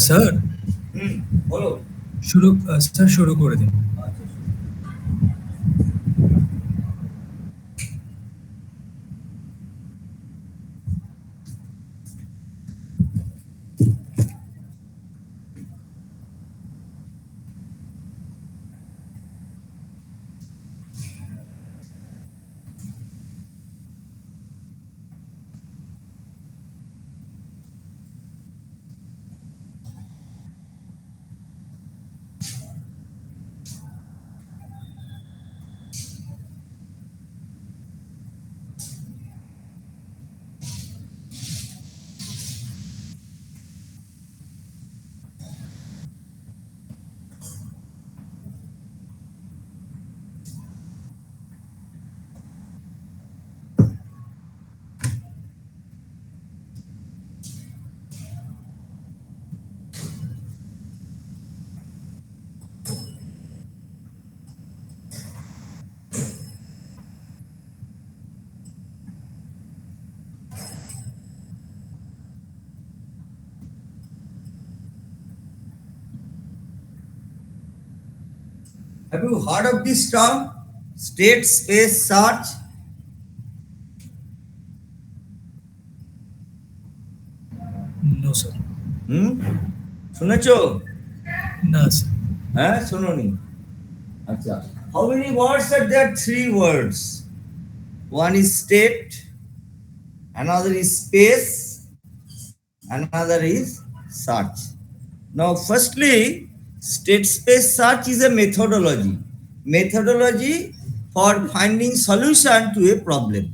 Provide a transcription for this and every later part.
Sir, বলো। Sir শুরু করে দিন। আচ্ছা। Have you heard of this term? State space search? No sir. হুম? শুনেছো? না স্যার। হ্যাঁ, শোনোনি? আচ্ছা। How many words are there? Three words. One is state, another is space, another is search. Now, firstly, state space search is a methodology. Methodology for finding solution to a problem.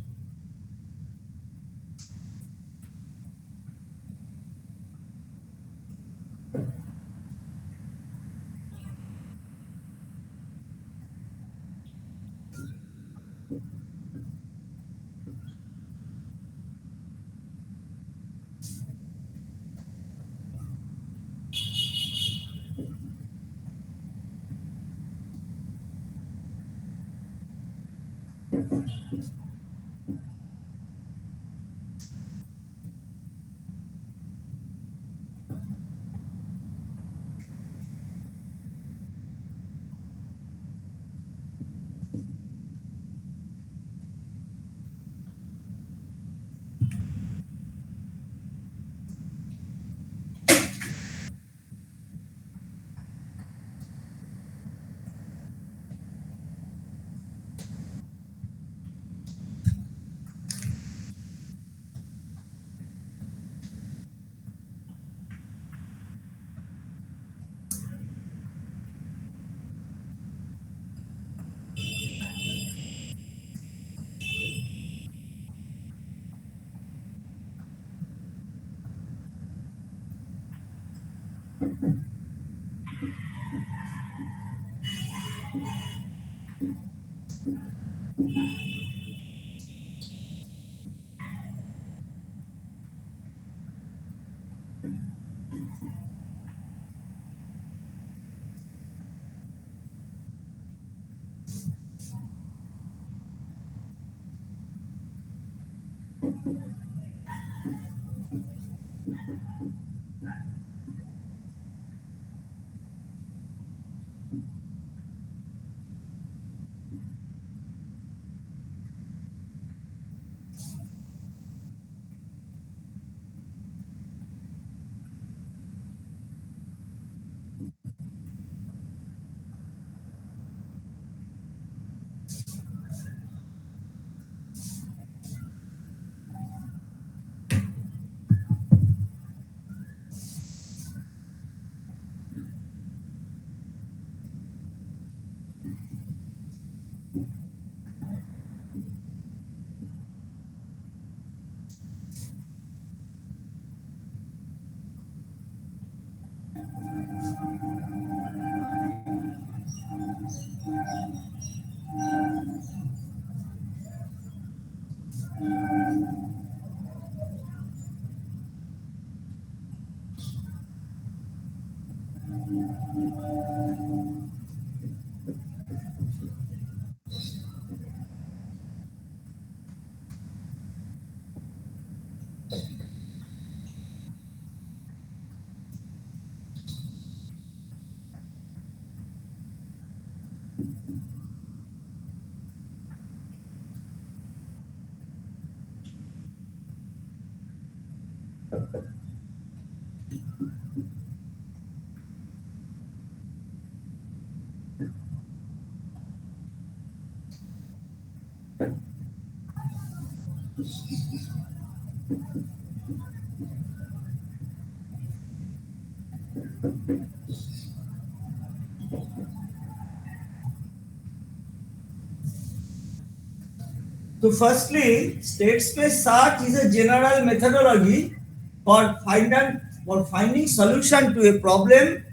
So firstly, state space search is a general methodology for finding solution to a problem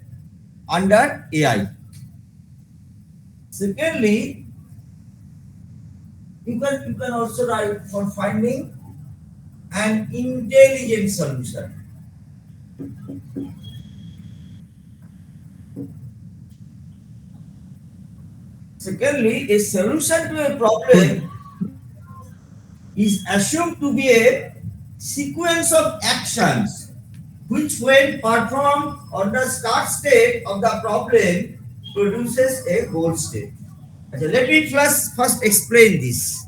under AI. Secondly, you can also write for finding an intelligent solution. Secondly, a solution to a problem is assumed to be a sequence of actions which, when performed on the start state of the problem, produces a goal state. Okay, let me first explain this.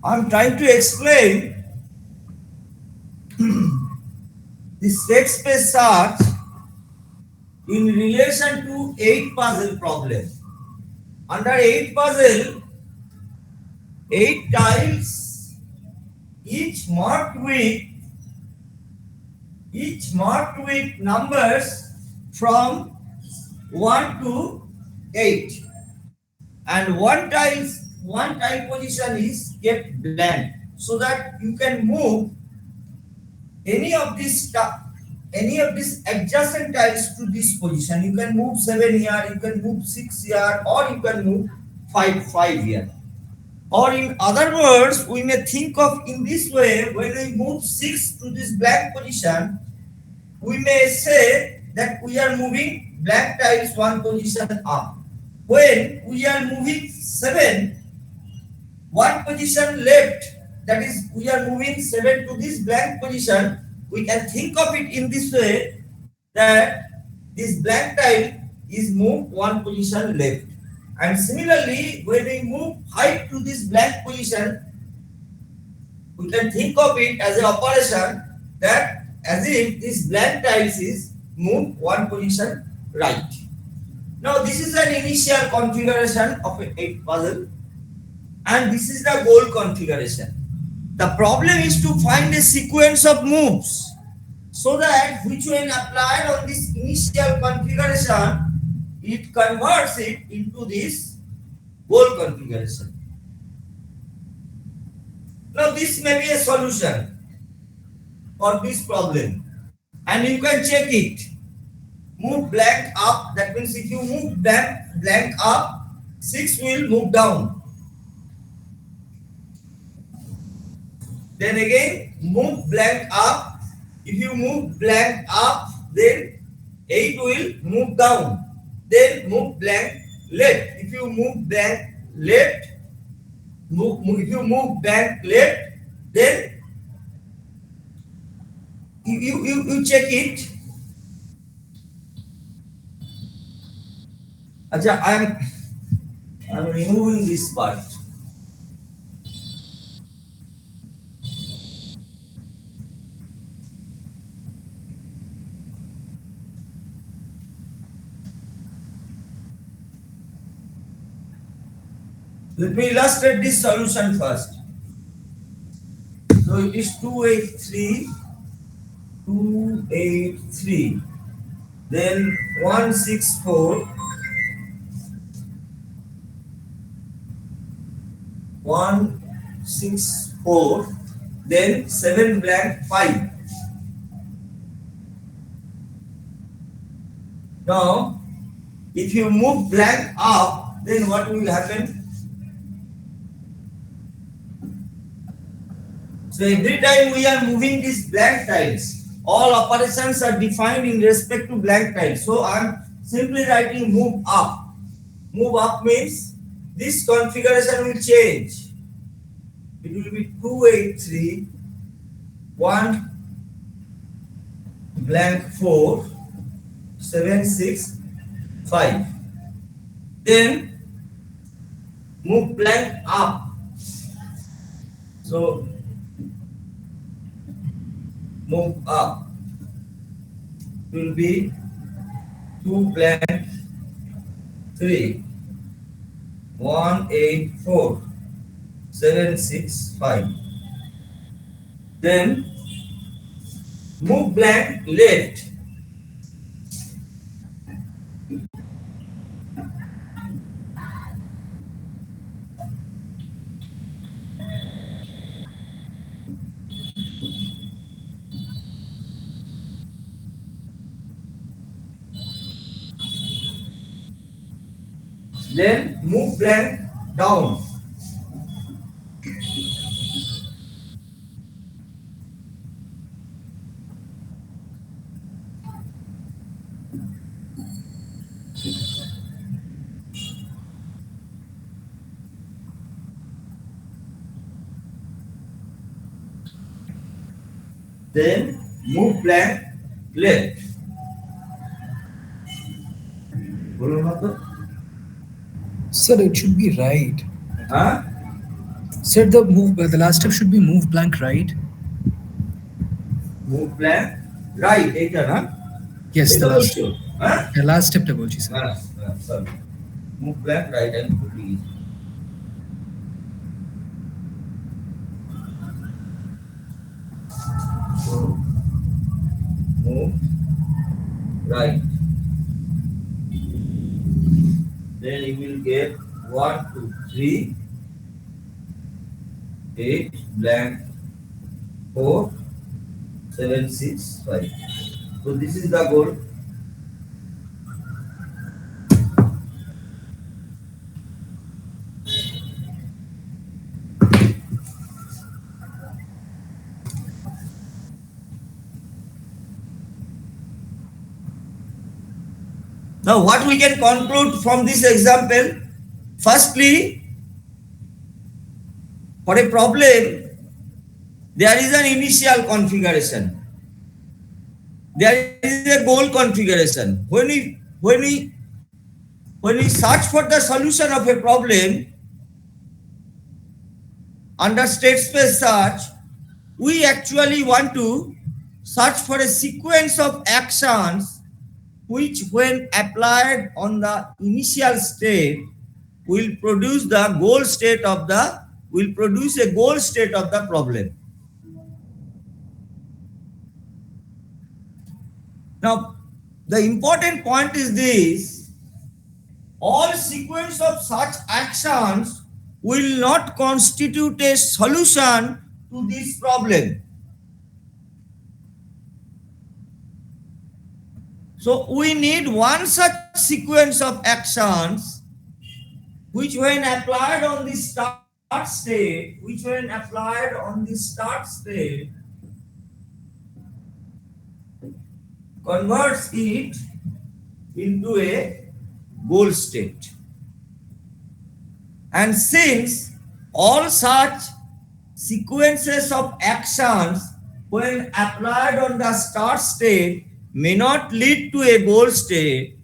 I'm trying to explain the state space search in relation to 8 puzzle problem. Under 8 puzzle, 8 tiles, each marked with numbers from 1 to 8, and one tile position is kept blank so that you can move any of these adjacent tiles to this position. You can move 7 here, you can move 6 here, or you can move 5 here. Or in other words, we may think of in this way: when we move 6 to this blank position, we may say that we are moving blank tiles one position up. When we are moving 7, one position left, that is, we are moving 7 to this blank position, we can think of it in this way, that this blank tile is moved one position left. And similarly, when we move 5 to this blank position, we can think of it as an operation that as if this blank tiles is moved one position right. Now this is an initial configuration of a puzzle, and this is the goal configuration. The problem is to find a sequence of moves so that which when applied on this initial configuration, it converts it into this goal configuration. Now this may be a solution for this problem, and you can check it. Move blank up, that means if you move blank up, 6 will move down. Then again move blank up. If you move blank up, then 8 will move down. Then move blank left. If you move blank left, if you move blank left, then you check it. Acha, I'm removing this part. Let me illustrate this solution first. So it is 283, then 164, 164, then 7 blank 5. Now, if you move blank up, then what will happen? So every time we are moving these blank tiles, all operations are defined in respect to blank tiles. So I am simply writing move up. Move up means this configuration will change. It will be 283, 1 blank 4, 7 6 5. Then move blank up. So move up will be 2 blank 3, 1 8 4, 7 6 5. Then move blank left. Then move blank down. Then move blank left. बोलो ना तो Sir, it should be right. हाँ Sir, the last step should be move blank right. move blank right এটা না Yes, এটা the last. বলছো হ্যাঁ The last step টা বলছি sir. sorry move blank right and please so move right, then you will get 1 2 3 8 blank 4 7 6 5. So this is the goal. Now what we can conclude from this example? Firstly, for a problem, there is an initial configuration. There is a goal configuration. When we search for the solution of a problem under state space search, we actually want to search for a sequence of actions which when applied on the initial state will produce the goal state of the will produce a goal state of the problem. Now, the important point is this: all sequence of such actions will not constitute a solution to this problem. So we need one such sequence of actions which when applied on the start state, converts it into a goal state. And since all such sequences of actions when applied on the start state may not lead to a goal state,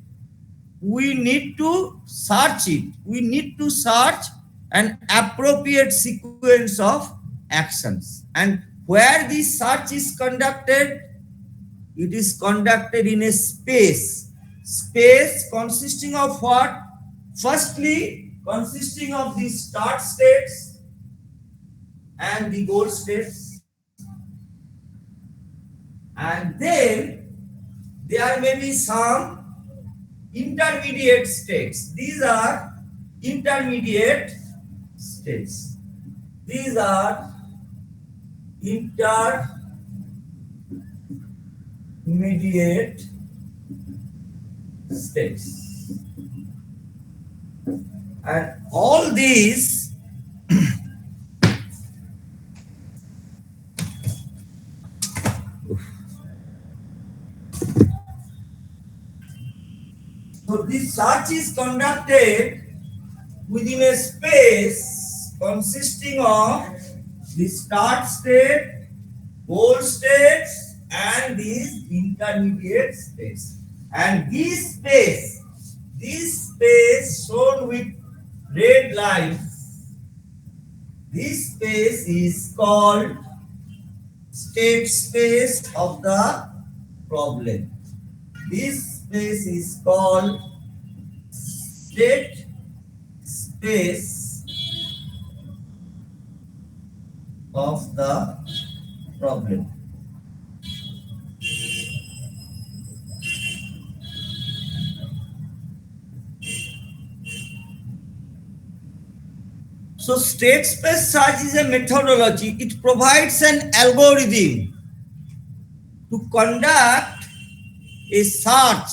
we need to search it. We need to search an appropriate sequence of actions. And where this search is conducted, it is conducted in a space. Space consisting of what? Firstly, consisting of the start states and the goal states. And then there may be some intermediate states. These are intermediate states. These are intermediate states. And all these so this search is conducted within a space consisting of the start state, goal states, and these intermediate states. And this space shown with red lines, this space is called state space of the problem. This space is called state space of the problem. So state space search is a methodology. It provides an algorithm to conduct a search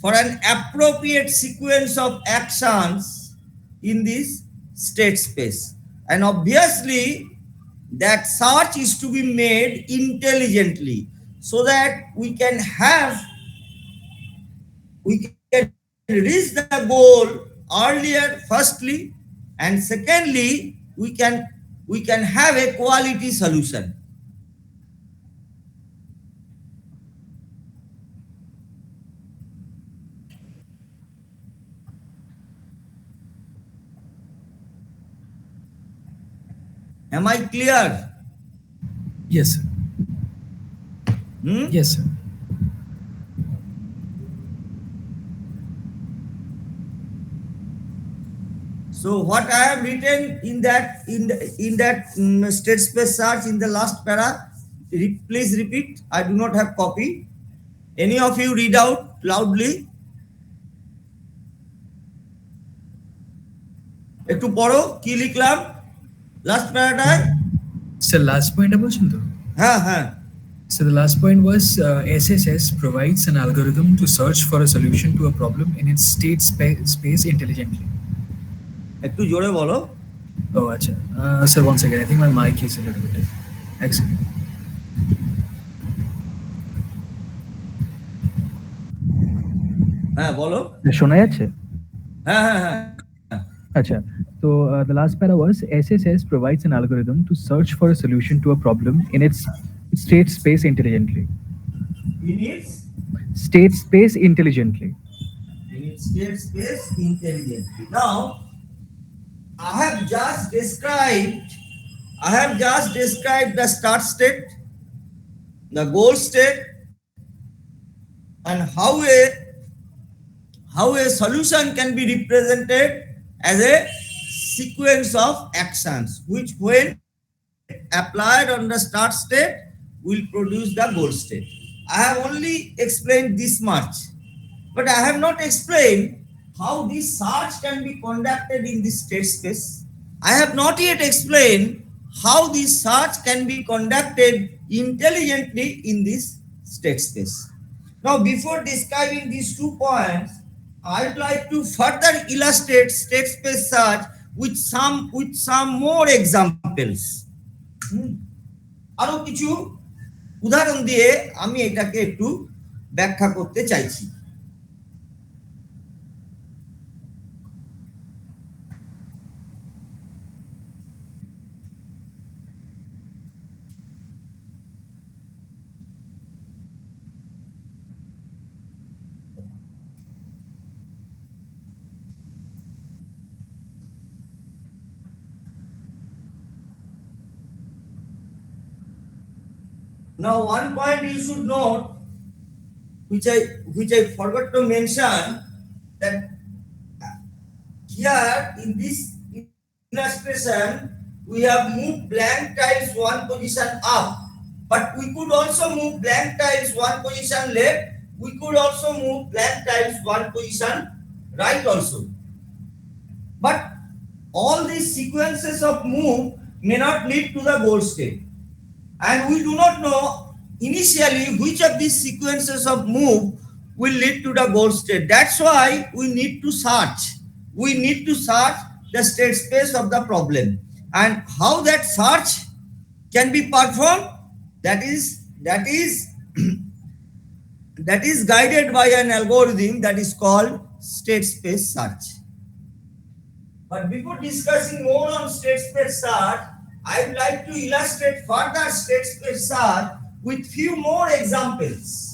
for an appropriate sequence of actions in this state space. And obviously, that search is to be made intelligently so that we can reach the goal earlier, firstly, and secondly, we can have a quality solution. Am I clear? Yes, sir. Yes, sir. So what I have written in that state space search in the last para, please repeat. I do not have copy. Any of you read out loudly? একটু পড়ো কি লিখলাম last প্যারাটায় Sir, last point about Chintu. হ্যাঁ So the last point was SSS provides an algorithm to search for a solution to a problem in its state space intelligently. একটু জোরে বলো Oh, acha. Sir, once again, I think my mic is a little bit. Excellent. হ্যাঁ বলো শোনা যাচ্ছে? হ্যাঁ Acha. So the last para was SSS provides an algorithm to search for a solution to a problem in its state space intelligently. In its State space intelligently. state space intelligently. Now, I have just described the start state, the goal state, and how a solution can be represented as a sequence of actions which when applied on the start state will produce the goal state. I have only explained this much, but I have not explained how this search can be conducted in this state space. I have not yet explained how this search can be conducted intelligently in this state space. Now, before describing these 2 points, I'd like to further illustrate state space search with some more examples. আরো কিছু উদাহরণ দিয়ে আমি এটাকে একটু ব্যাখ্যা করতে চাইছি। Now, one point you should note, which I forgot to mention, that here in this illustration we have moved blank tiles one position up, but we could also move blank tiles one position left. We could also move blank tiles one position right also. But all these sequences of move may not lead to the goal state. And we do not know initially which of these sequences of move will lead to the goal state. That's why we need to search. We need to search the state space of the problem. And how that search can be performed, that is guided by an algorithm that is called state space search. But before discussing more on state space search, I would like to illustrate further state space search with few more examples.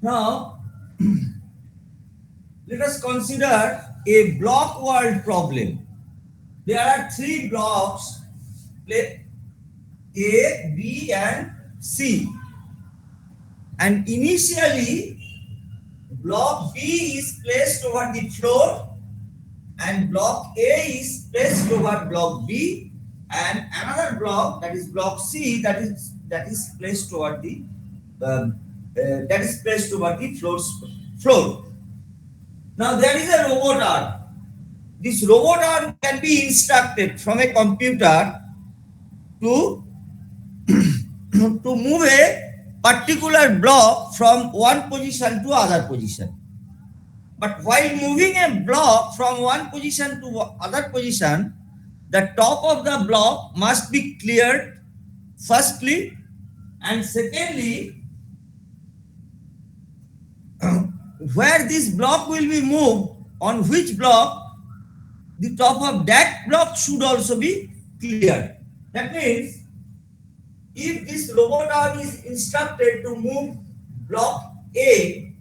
Now, let us consider a block world problem. There are three blocks, A, B, and C. And initially, block B is placed over the floor, and block A is placed over block B, and another block, that is block C, that is placed over the floor. Now there is a robot arm. This robot arm can be instructed from a computer to to move a particular block from one position to other position. But while moving a block from one position to other position, the top of the block must be cleared firstly, and secondly, where this block will be moved, on which block, the top of that block should also be cleared. That means, if this robot arm is instructed to move block A,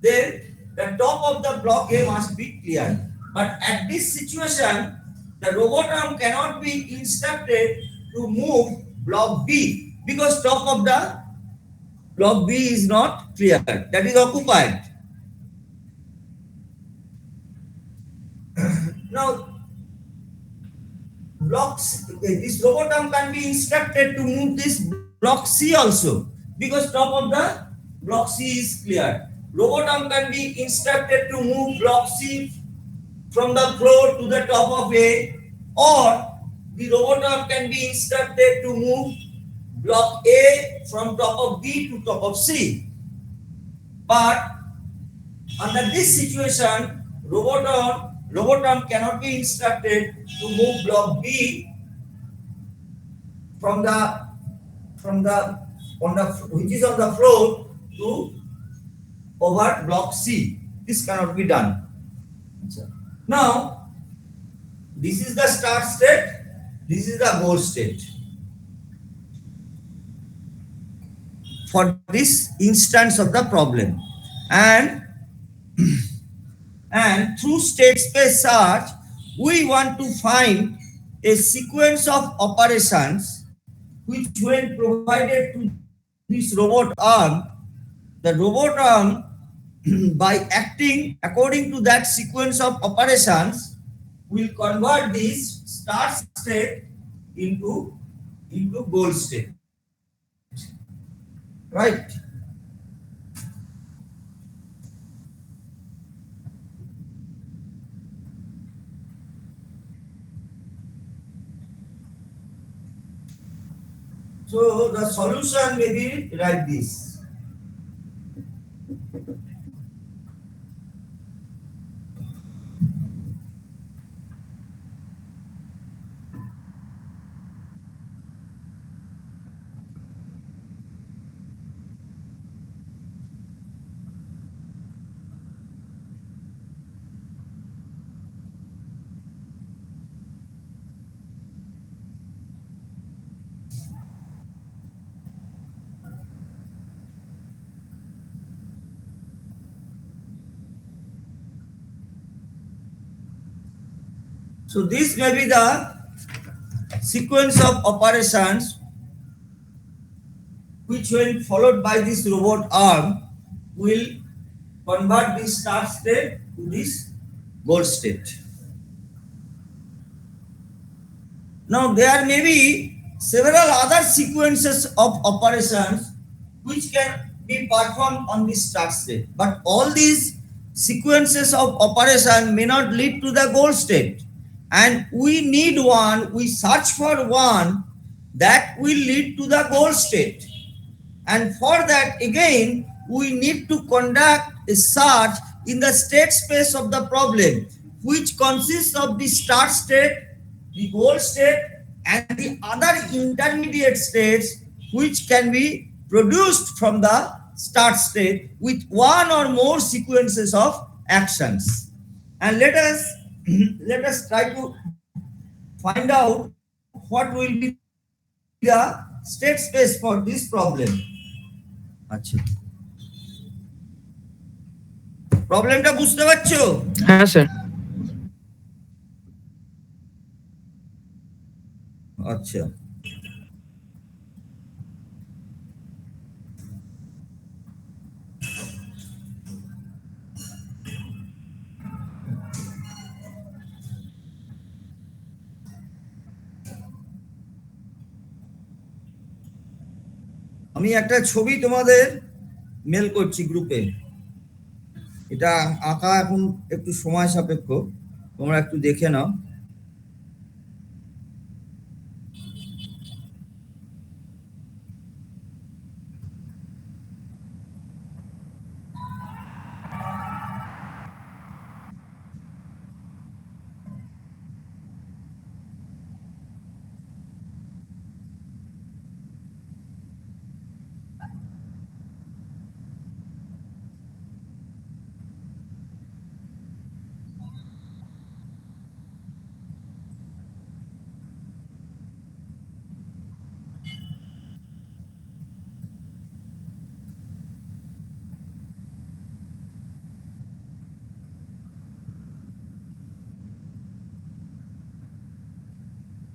then the top of the block A must be cleared. But at this situation, the robot arm cannot be instructed to move block B because top of the block B is not cleared, that is occupied. Now, this robot arm can be instructed to move this block C also because top of the block C is cleared. Robot arm can be instructed to move block C from the floor to the top of A, or the robot arm can be instructed to move block A from top of B to top of C. But under this situation, robot arm cannot be instructed to move block B which is on the floor to over block C. This cannot be done. Now, this is the start state, this is the goal state. For this instance of the problem, and through state space search, we want to find a sequence of operations which, when provided to this robot arm, the robot arm, by acting according to that sequence of operations, will convert this start state into goal state. Right? So the solution may be like this. So this may be the sequence of operations which, when followed by this robot arm, will convert this start state to this goal state. Now there may be several other sequences of operations which can be performed on this start state, but all these sequences of operation may not lead to the goal state. And we need one, we search for one that will lead to the goal state. And for that, again, we need to conduct a search in the state space of the problem, which consists of the start state, the goal state, and the other intermediate states which can be produced from the start state with one or more sequences of actions. And let us try to find out what will be the state space for this problem. Achha. প্রবলেমটা বুঝতে পারছো? হ্যাঁ sir. আচ্ছা, আমি একটা ছবি তোমাদের mail করছি গ্রুপে। এটা আঁকা এখন একটু সময় সাপেক্ষ, তোমরা একটু দেখে নাও।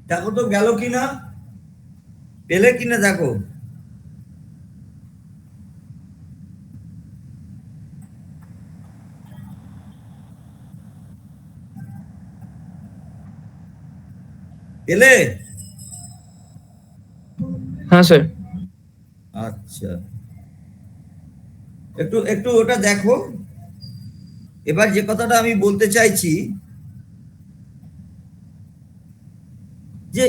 দেখো তো গেল কিনা, পেলে কিনা দেখো। পেলে? হ্যাঁ স্যার। আচ্ছা, একটু একটু ওটা দেখো। এবার যে কথাটা আমি বলতে চাইছি যে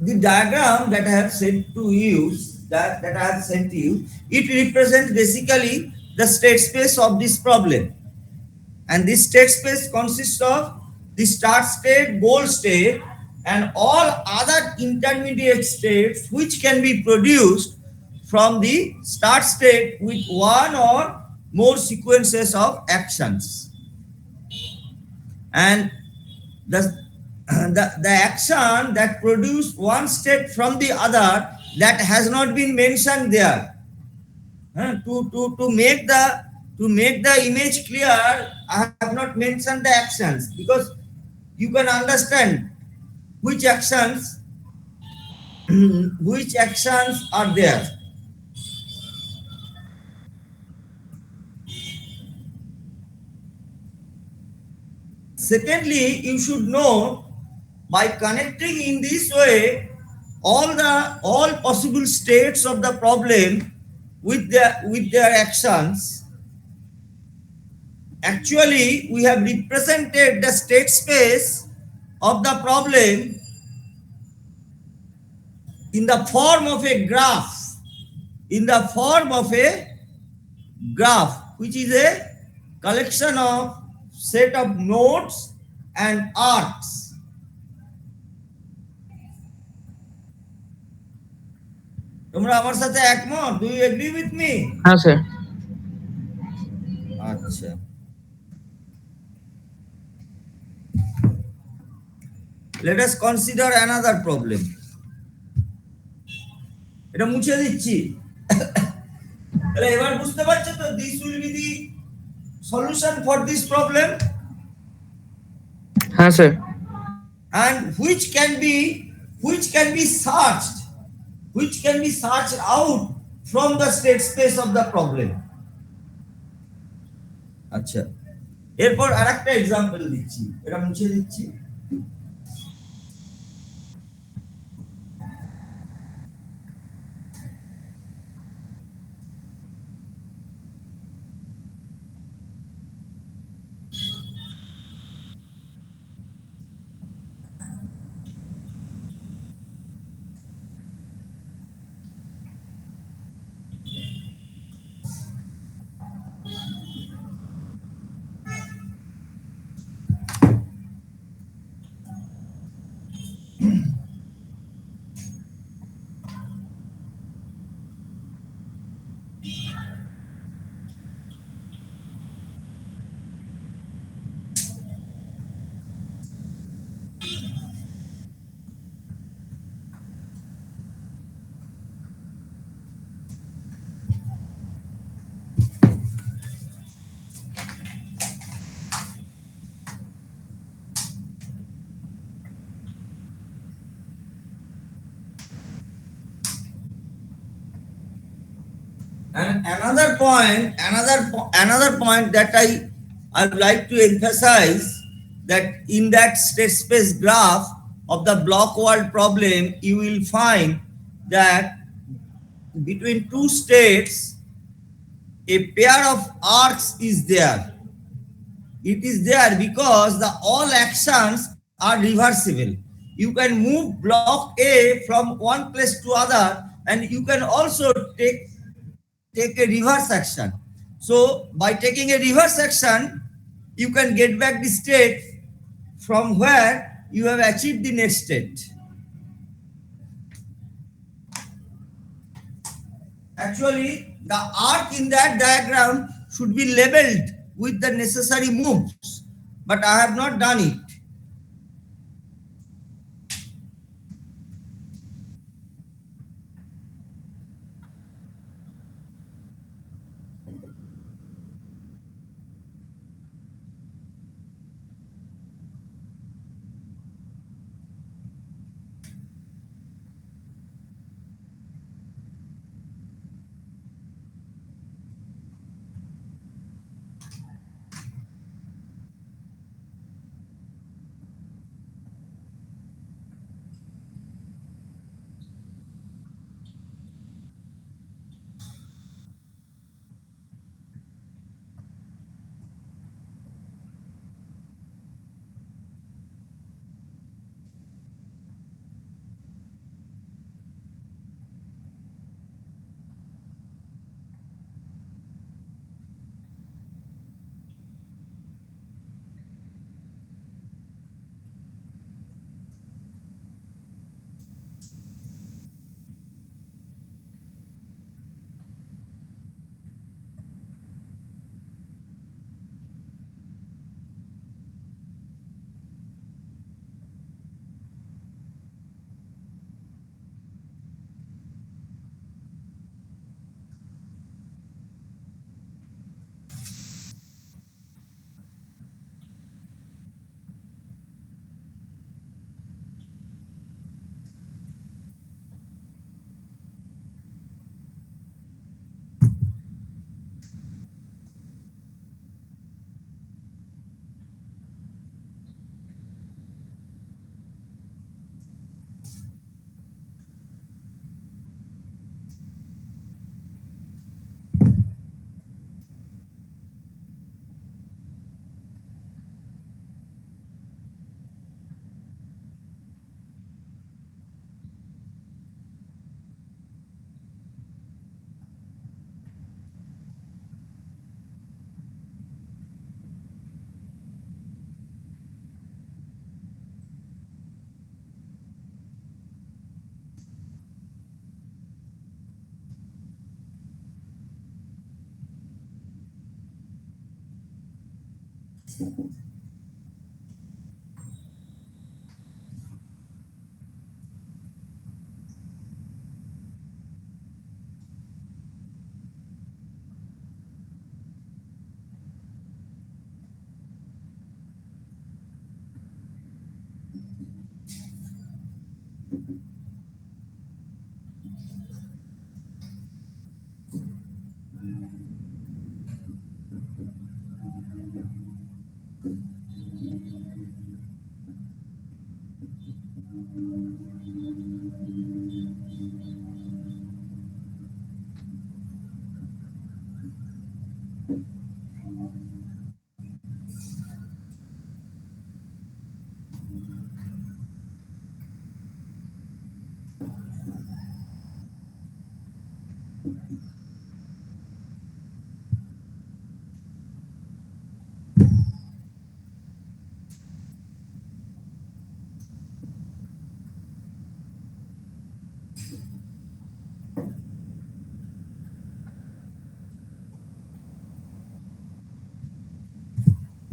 the diagram that I have sent to you, that I have sent to you, it represents basically the state space of this problem. And this state space consists of the start state, goal state, and all other intermediate states which can be produced from the start state with one or more sequences of actions. And the action that produce one state from the other, that has not been mentioned there. To make the image clear, I have not mentioned the actions, because you can understand which actions which actions are there. Secondly, you should know, by connecting in this way all possible states of the problem with their actions, actually we have represented the state space of the problem in the form of a graph, which is a collection of set of nodes and arcs. তোমরা আমার সাথে একমত? Do you agree with me? হ্যাঁ sir. আচ্ছা, let us consider another problem. এটা মুছে দিচ্ছি। তাহলে এবার বুঝতে পারছো তো, this will be the solution for this problem, হ্যাঁ sir. and which can be searched out from the state space of the problem. আচ্ছা, এরপর আরেকটা এক্সাম্পল দিচ্ছি, এটা মুছে দিচ্ছি। And another point that I would like to emphasize, that in that state space graph of the block world problem, you will find that between two states, a pair of arcs is there. It is there because the all actions are reversible. You can move block A from one place to other, and you can also take a reverse action. So by taking a reverse action, you can get back the state from where you have achieved the next state. Actually, the arc in that diagram should be labeled with the necessary moves, but I have not done it.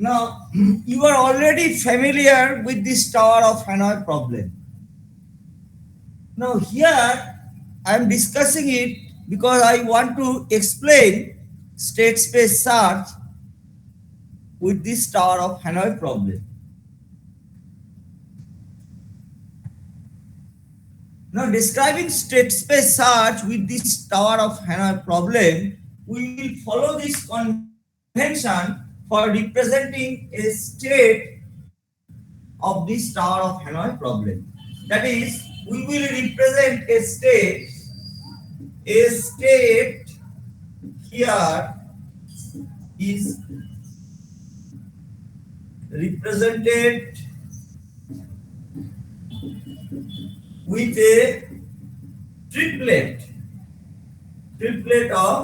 Now, you are already familiar with this Tower of Hanoi problem. Now, here I am discussing it because I want to explain state space search with this Tower of Hanoi problem. Now, describing state space search with this Tower of Hanoi problem, we will follow this convention for representing a state of this Tower of Hanoi problem. That is, we will represent a state here is represented with a triplet of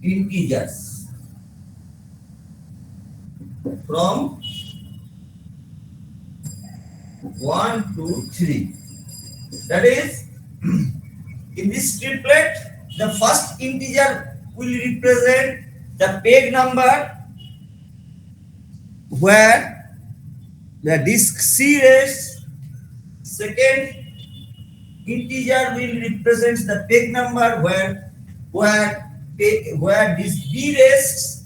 integers from 1 to 3. That is, in this triplet, the first integer will represent the peg number where the disk C rests. Second integer will represent the peg number where disk B rests,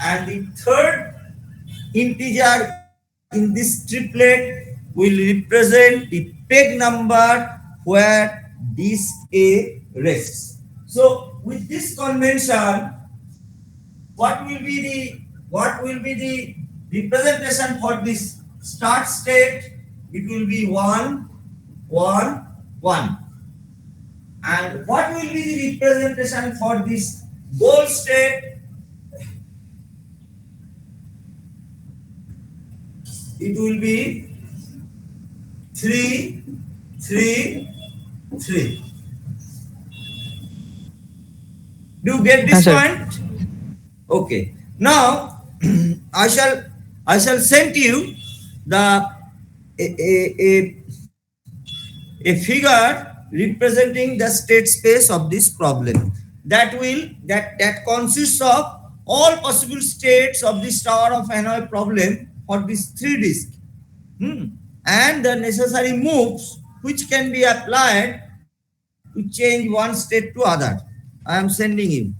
and the third integer in this triplet will represent the peg number where disk A rests. So with this convention, what will be the representation for this start state? It will be 1, 1, 1. And what will be the representation for this goal state? It will be 3, 3, 3. Do you get this point? Okay. Now I shall send you the a figure representing the state space of this problem that consists of all possible states of this Tower of Hanoi problem for this 3 disk, and the necessary moves which can be applied to change one state to other. I am sending you.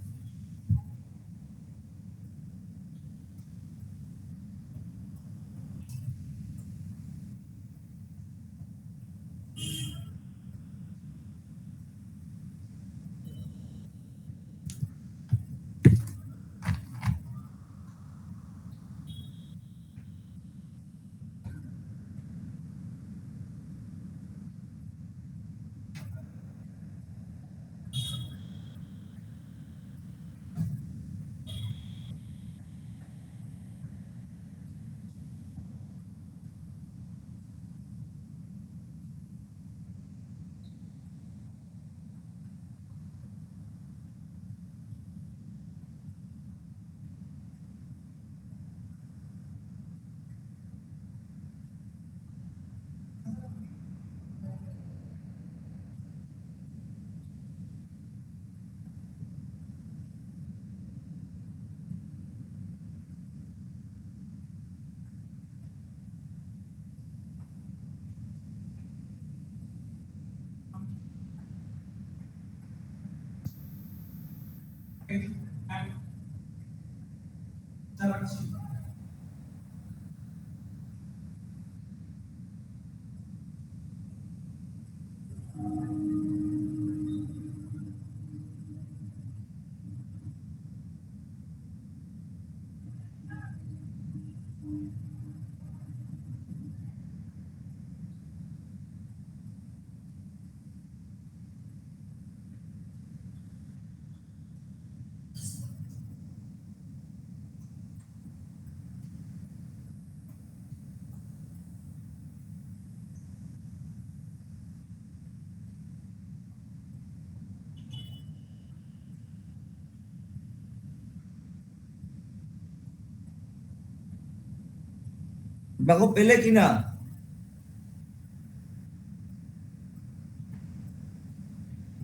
দেখো পেলে কিনা?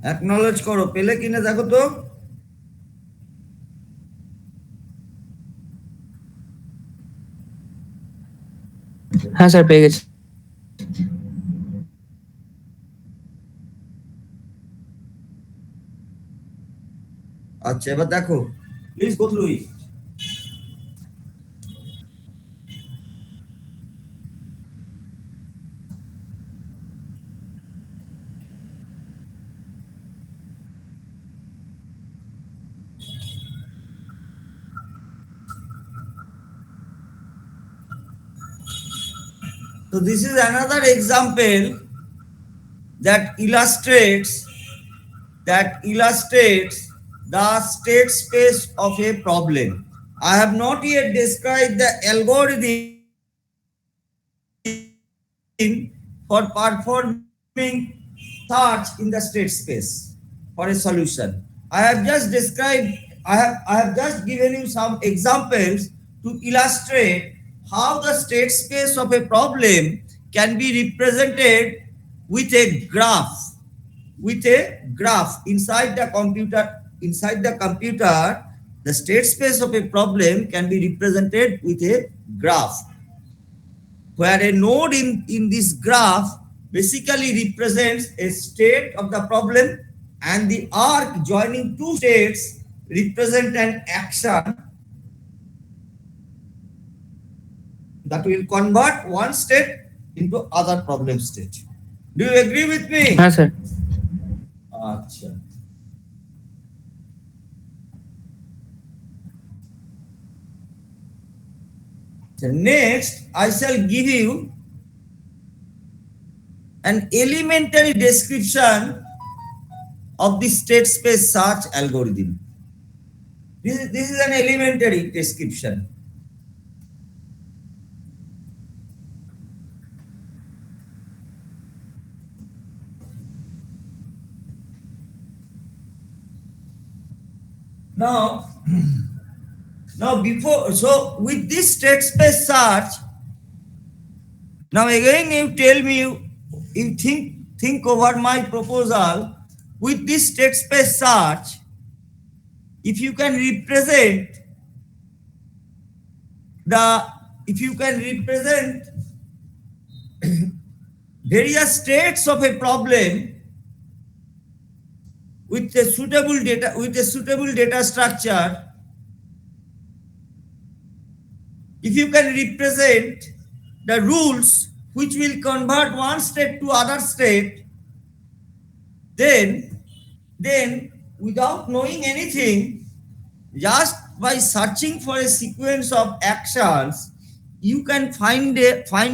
Acknowledge করো, পেলে কিনা দেখো তো। হ্যাঁ sir, পেয়ে গেছি। আচ্ছা, এবার দেখো, please go through it. So this is another example that illustrates the state space of a problem. I have not yet described the algorithm for performing search in the state space for a solution. I have just described, I have just given you some examples to illustrate how the state space of a problem can be represented with a graph. Inside the computer, the state space of a problem can be represented with a graph, where a node in this graph basically represents a state of the problem, and the arc joining two states represent an action that will convert one state into other problem state. Do you agree with me? हाँ sir. Achha. So next, I shall give you an elementary description of the state space search algorithm. This is an elementary description. Now with this state space search, now again you tell me, you think over my proposal. With this state space search, if you can represent various states of a problem with a suitable data structure, if you can represent the rules which will convert one state to other state, then without knowing anything, just by searching for a sequence of actions, you can find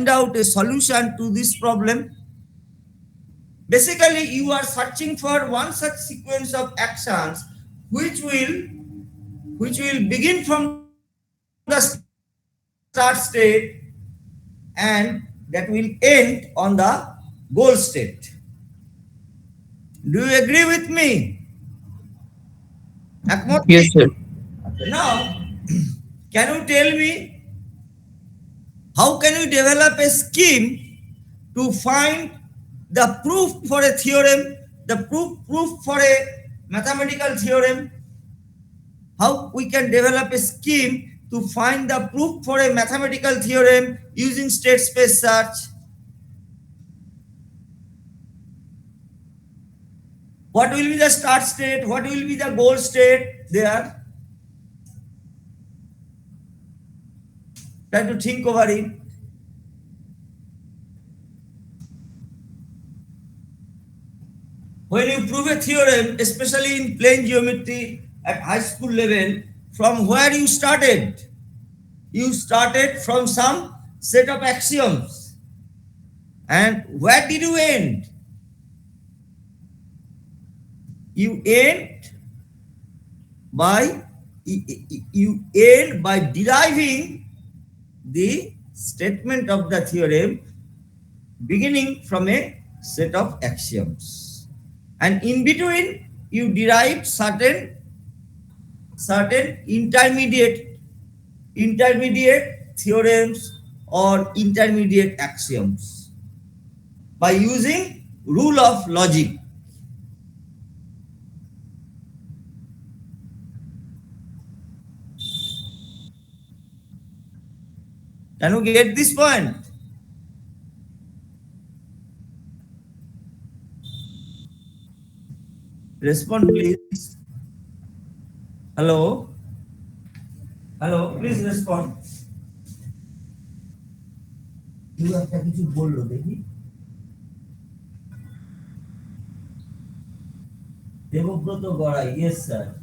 out a solution to this problem. Basically, you are searching for one such sequence of actions which will begin from the start state and that will end on the goal state. Do you agree with me? Yes sir. Now, can you tell me how can you develop a scheme to find the proof for a theorem, the proof for a mathematical theorem? How we can develop a scheme to find the proof for a mathematical theorem using state space search? What will be the start state? What will be the goal state there? Try to think over it. When you prove a theorem, especially in plane geometry at high school level, from where you started? You started from some set of axioms. And where did you end? You end by deriving the statement of the theorem beginning from a set of axioms. And in between, you derive certain intermediate theorems or intermediate axioms by using rule of logic. Can you get this point? Respond, please. Hello? Hello, please respond. You have to bollo, baby. Devobroto Gorai, yes, sir.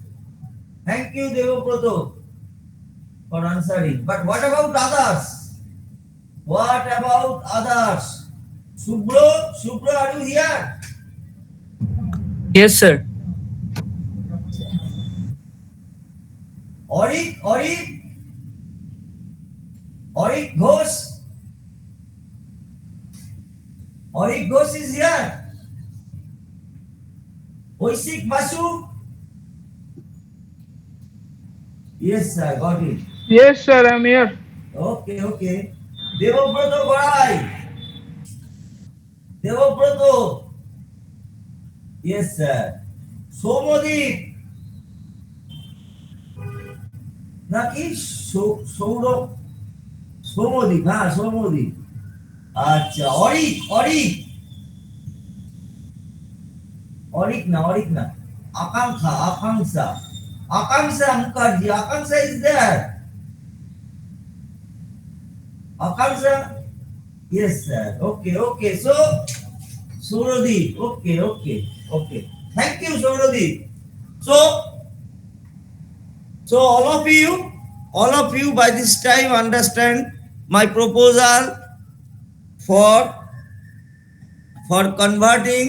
Thank you, Devobroto, for answering. But what about others? What about others? Subro, are you here? Yes, sir. Orik Ghosh. Orik Ghosh is here. Oisik Basu. Yes, sir, got it. Yes, sir, I'm here. Okay. Devobroto Gorai. Devobroto. Yes, sir. Somodip. নাকি সৌরভ সৌমদীপ, হ্যাঁ সৌমদীপ। আচ্ছা, অরিক না, আকাঙ্ক্ষা মুখার্জি, আকাঙ্ক্ষা is there, আকাঙ্ক্ষা, yes sir, okay, so Saurodeep, okay, thank you Saurodeep. So all of you by this time understand my proposal for converting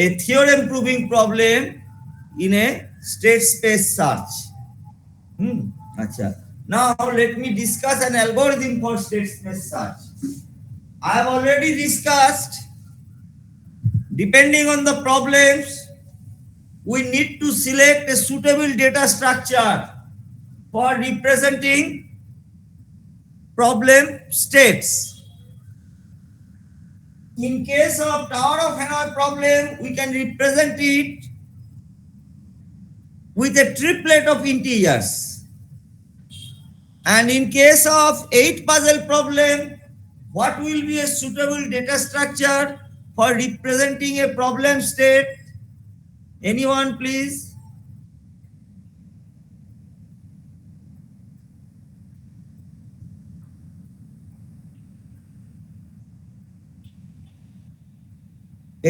a theorem proving problem in a state space search. Acha. Now let me discuss an algorithm for state space search. I have already discussed, depending on the problems, we need to select a suitable data structure for representing problem states. In case of Tower of Hanoi problem, we can represent it with a triplet of integers. And in case of 8 puzzle problem, what will be a suitable data structure for representing a problem state? Anyone, please?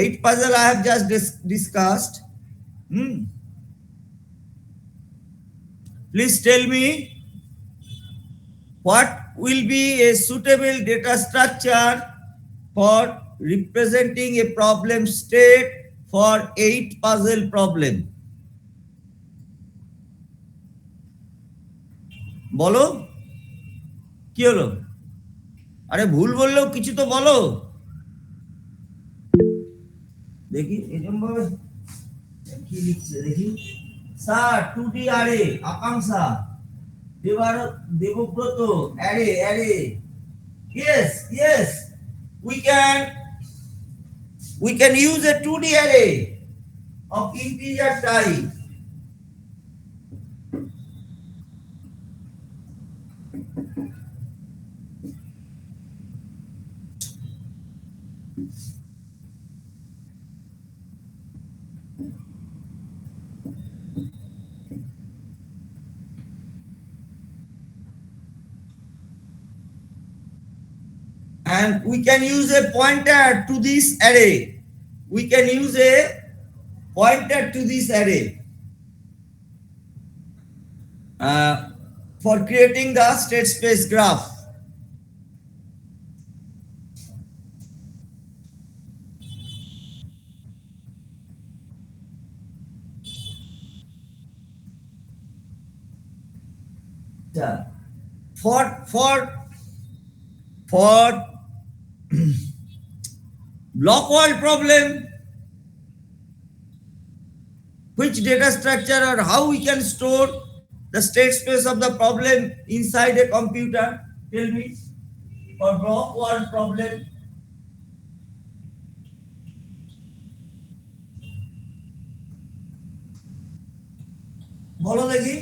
Eight puzzle I have just discussed. Please tell me what will be a suitable data structure for representing a problem state for 8 puzzle problem. বলো কি হলো? আরে ভুল বললেও কিছু তো বলো। দেখি এরকম ভাবে কি লিখছে দেখি। স্যার 2D আরে আকাঙ্ক্ষা Debabrata array. Yes, we can use a 2D array of integer type. And we can use a pointer to this array. For creating the state space graph. For block world problem, which data structure or how we can store the state space of the problem inside a computer? Tell me. For block world problem, বলো দেখি।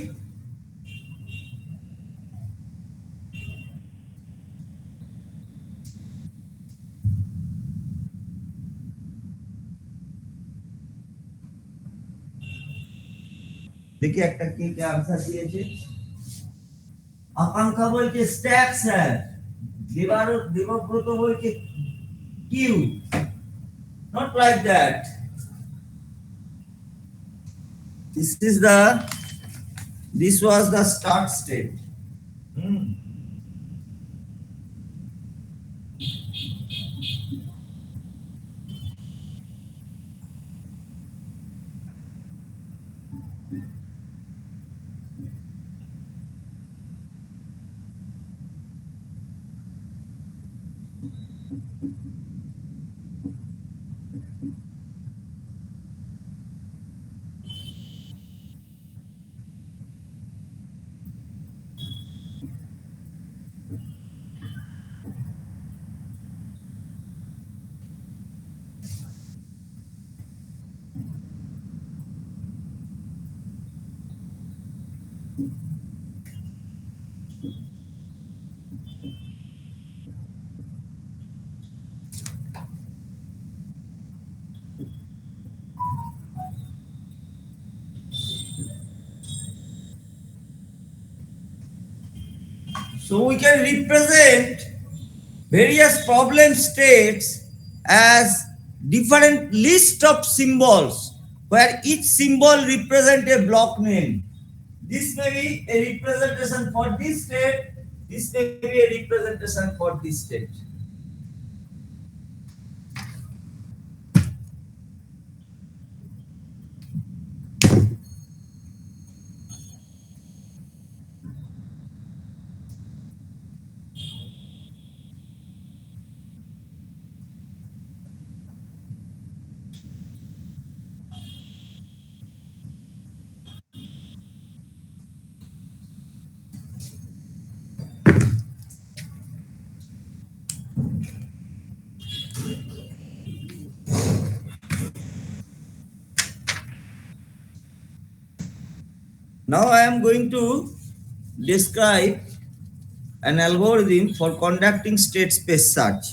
দেখি একটা কি answer দিয়েছে। আকাঙ্ক্ষা বলছে stack sir, Debabrata বলছে Q. Not like that. This was the start state. So we can represent various problem states as different list of symbols where each symbol represent a block name. This may be a representation for this state, this may be a representation for this state. Now I am going to describe an algorithm for conducting state space search.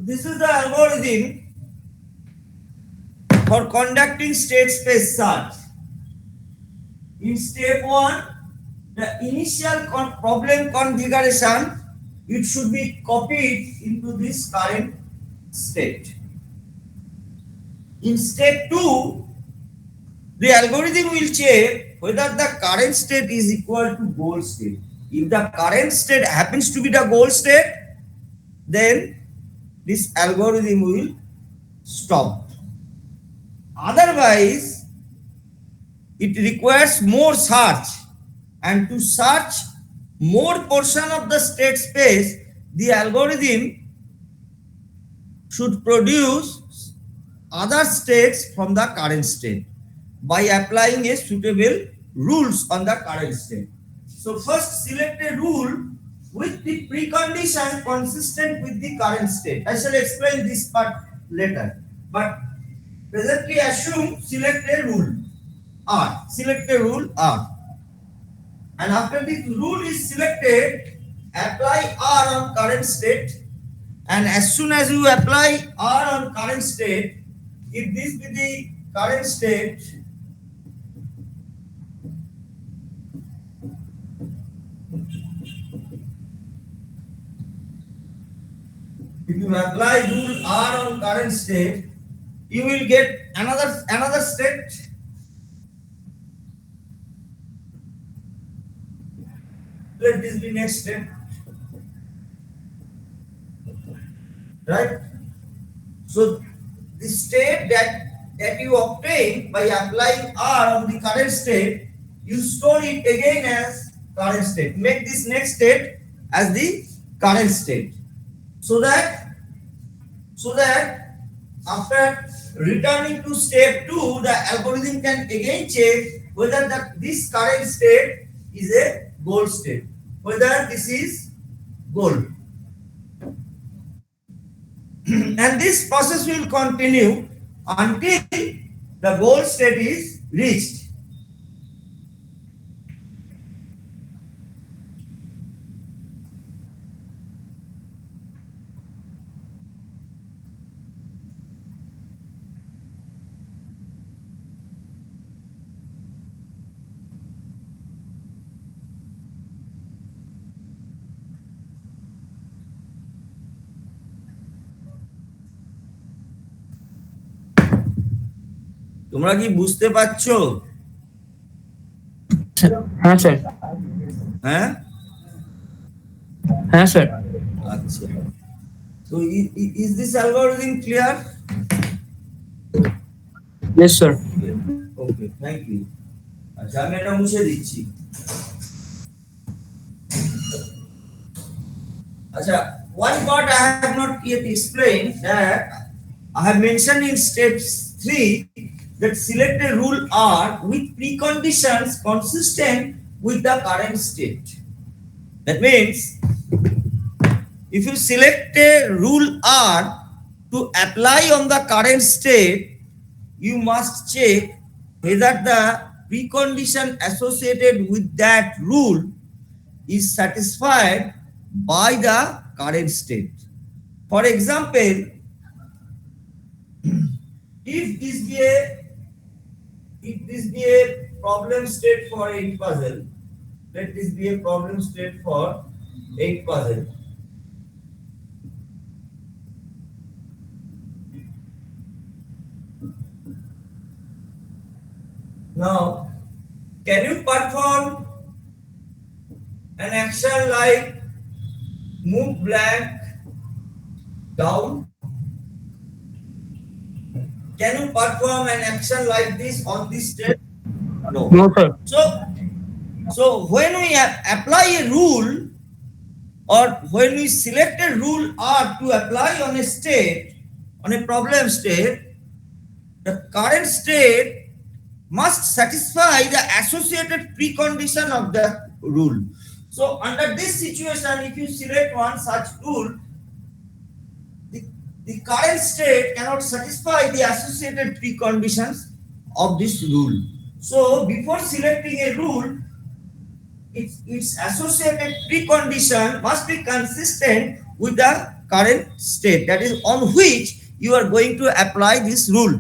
This is the algorithm for conducting state space search. In step 1, the initial problem configuration, it should be copied into this current state. In step 2, the algorithm will check whether the current state is equal to goal state. If the current state happens to be the goal state, then this algorithm will stop. Otherwise, it requires more search, and to search more portion of the state space, the algorithm should produce other states from the current state by applying a suitable rules on the current state. So first select a rule with the precondition consistent with the current state. I shall explain this part later, but presently assume select a rule R. Select a rule R. And after this rule is selected, apply R on current state. And as soon as you apply R on current state, if this be the current state, if you apply rule R on current state, you will get another state. Let this be next step. Right? So the state that you obtain by applying R on the current state, you store it again as current state. Make this next state as the current state. So that after returning to step 2, the algorithm can again check whether this current state is a goal state, whether this is goal. And this process will continue until the goal state is reached. তোমরা কি বুঝতে পারছো? হ্যাঁ sir. হ্যাঁ হ্যাঁ sir. আচ্ছা, so is this algorithm clear? Yes sir. Okay, thank you. আচ্ছা, আমি এটা মুছে দিচ্ছি। আচ্ছা, one part I have not yet explained, that I have mentioned in step 3 that select a rule R with preconditions consistent with the current state. That means if you select a rule R to apply on the current state, you must check whether the precondition associated with that rule is satisfied by the current state. For example, if this be a problem state for 8 puzzle, let this be a problem state for 8 puzzle. Now, can you perform an action like move blank down? Can you perform an action like this on this state? No. No sir. So when we apply a rule, or when we select a rule R to apply on a state, on a problem state, the current state must satisfy the associated precondition of the rule. So under this situation, if you select one such rule, the current state cannot satisfy the associated preconditions of this rule. So before selecting a rule, its associated precondition must be consistent with the current state, that is on which you are going to apply this rule.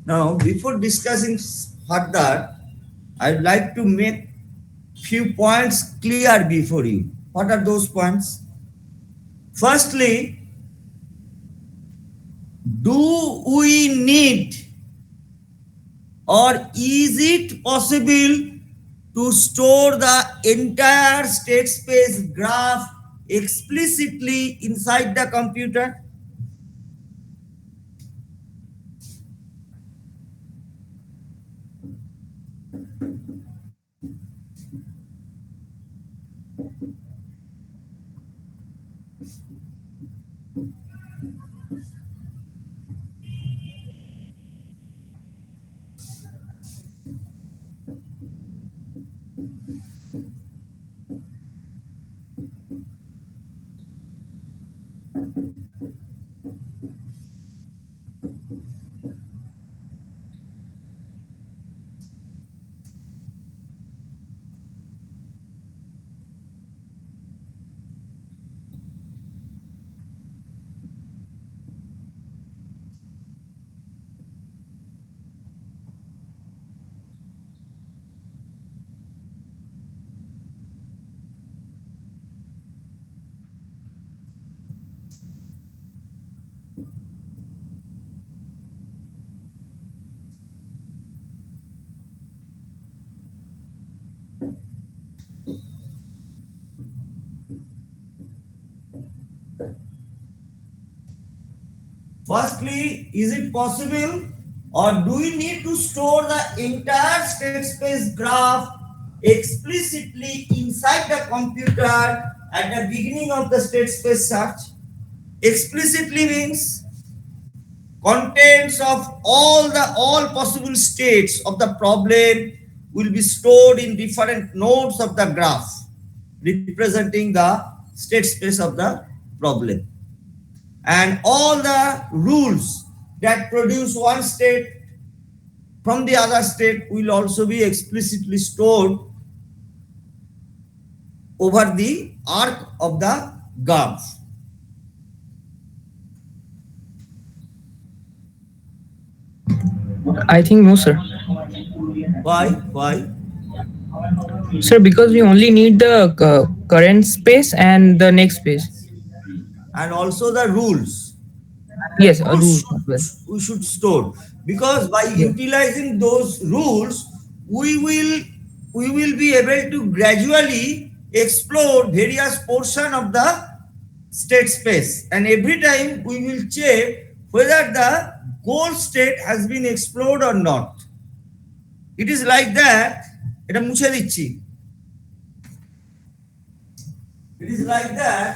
Now, before discussing further, I'd like to make few points clear before you. What are those points? Firstly, do we need or is it possible to store the entire state space graph explicitly inside the computer? Firstly, is it possible or do we need to store the entire state space graph explicitly inside the computer at the beginning of the state space search? Explicitly means contents of all possible states of the problem will be stored in different nodes of the graph representing the state space of the problem. And all the rules that produce one state from the other state will also be explicitly stored over the arc of the graph. I think no, sir. Why? Why? Sir, because we only need the current space and the next space. And also the rules. Yes, a rule Rules as well. we should store, because by Yeah. utilizing those rules we will be able to gradually explore various portion of the state space, and every time we will check whether the goal state has been explored or not. It is like that. এটা মুছে দিচ্ছি. It is like that.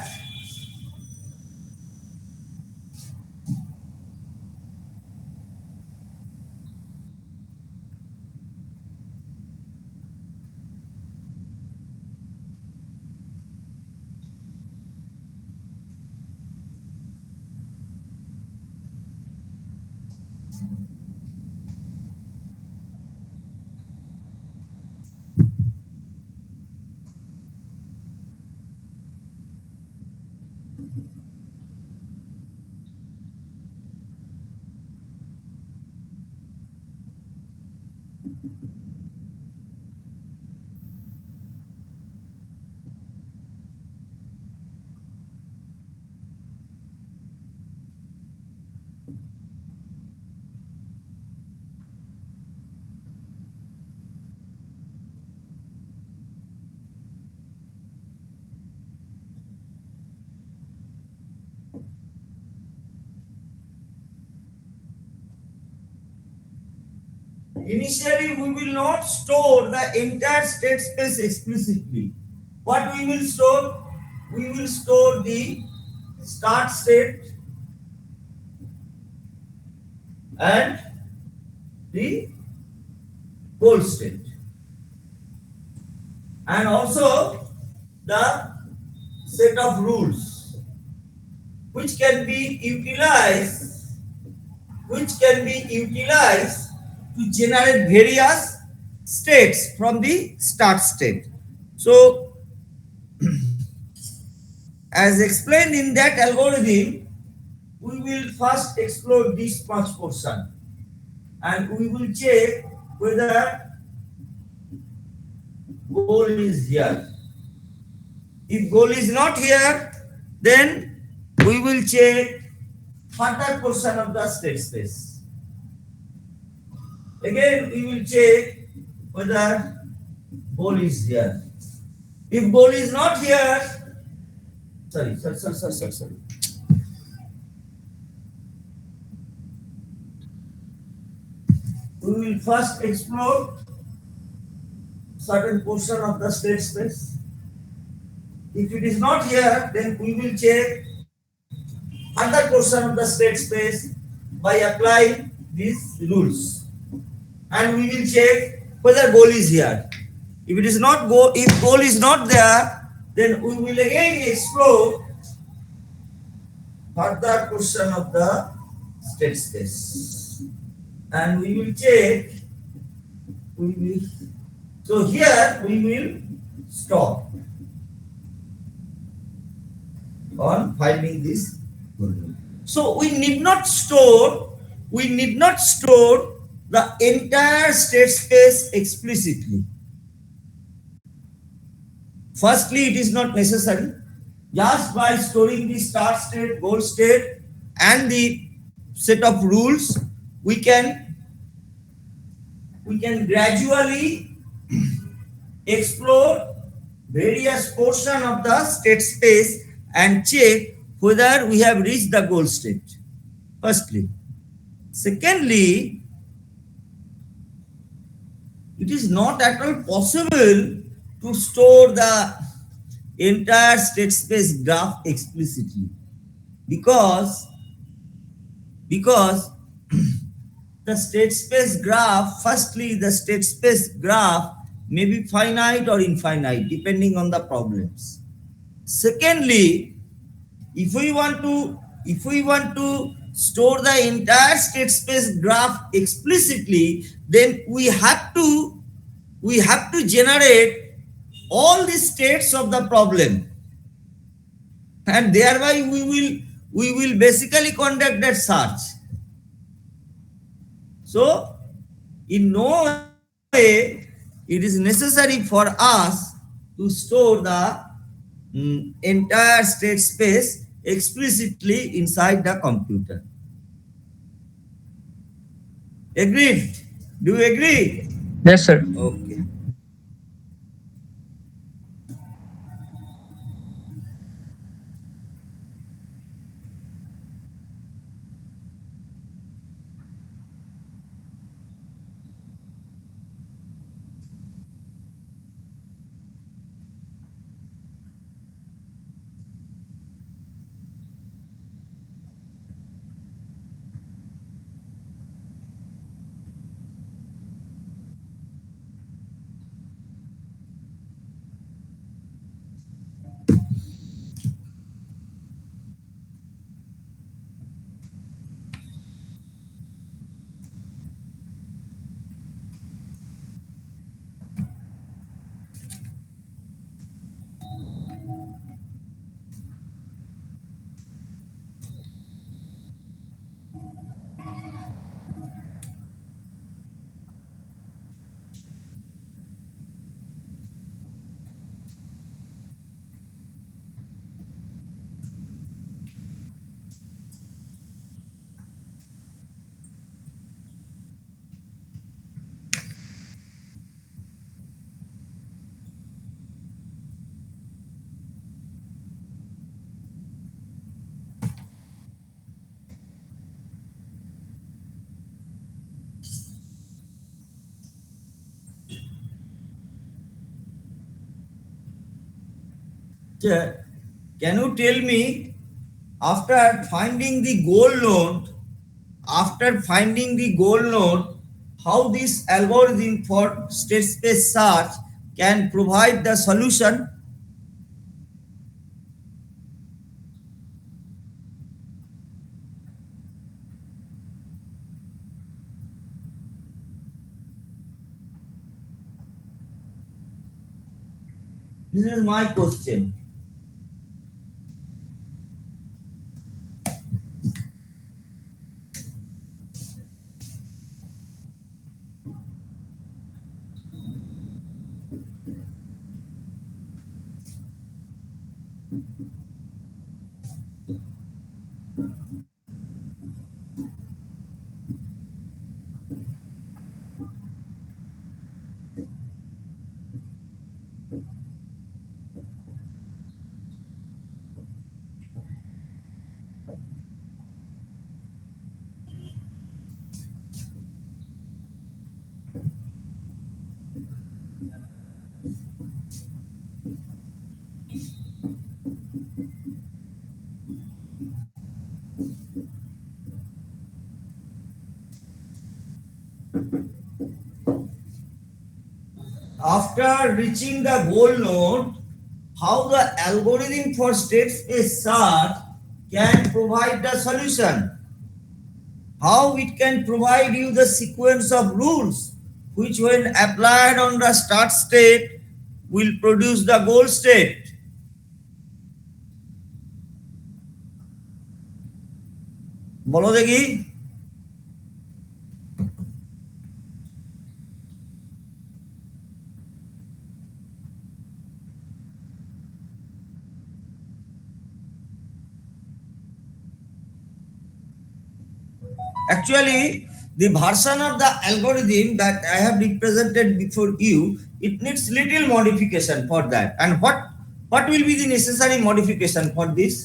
Initially, we will not store the entire state space explicitly. What we will store? We will store the start state and the goal state, and also the set of rules which can be utilized to generate various states from the start state. So, as explained in that algorithm, we will first explore this first portion. and we will check whether goal is here. If goal is not here, then we will check further portion of the state space. Again, we will check whether goal is here. If goal is not here, sorry. We will first explore certain portion of the state space. If it is not here, then we will check other portion of the state space by applying these rules. And we will check whether goal is here. If it is not if goal is not there, then we will again explore further portion of the state space. And we will check, so here we will stop on finding this goal. So we need not store the entire state space explicitly. Firstly, it is not necessary. Just by storing the start state, goal state, and the set of rules, we can gradually explore various portion of the state space and check whether we have reached the goal state. Firstly. Secondly, it is not at all possible to store the entire state space graph explicitly because the state space graph, firstly, the state space graph may be finite or infinite depending on the problems. Secondly, if we want to store the entire state space graph explicitly, then we have to generate all the states of the problem, and thereby we will basically conduct that search. So in no way it is necessary for us to store the entire state space explicitly inside the computer. Agreed? Do you agree? Yes, sir. Okay. Can you tell me, after finding the goal node, how this algorithm for state space search can provide the solution? This is my question. After reaching the goal node, how the algorithm for state space search can provide the solution. How it can provide you the sequence of rules which when applied on the start state will produce the goal state. বলো দেখি। Actually, the version of the algorithm that I have represented before you, it needs little modification for that. And what will be the necessary modification for this?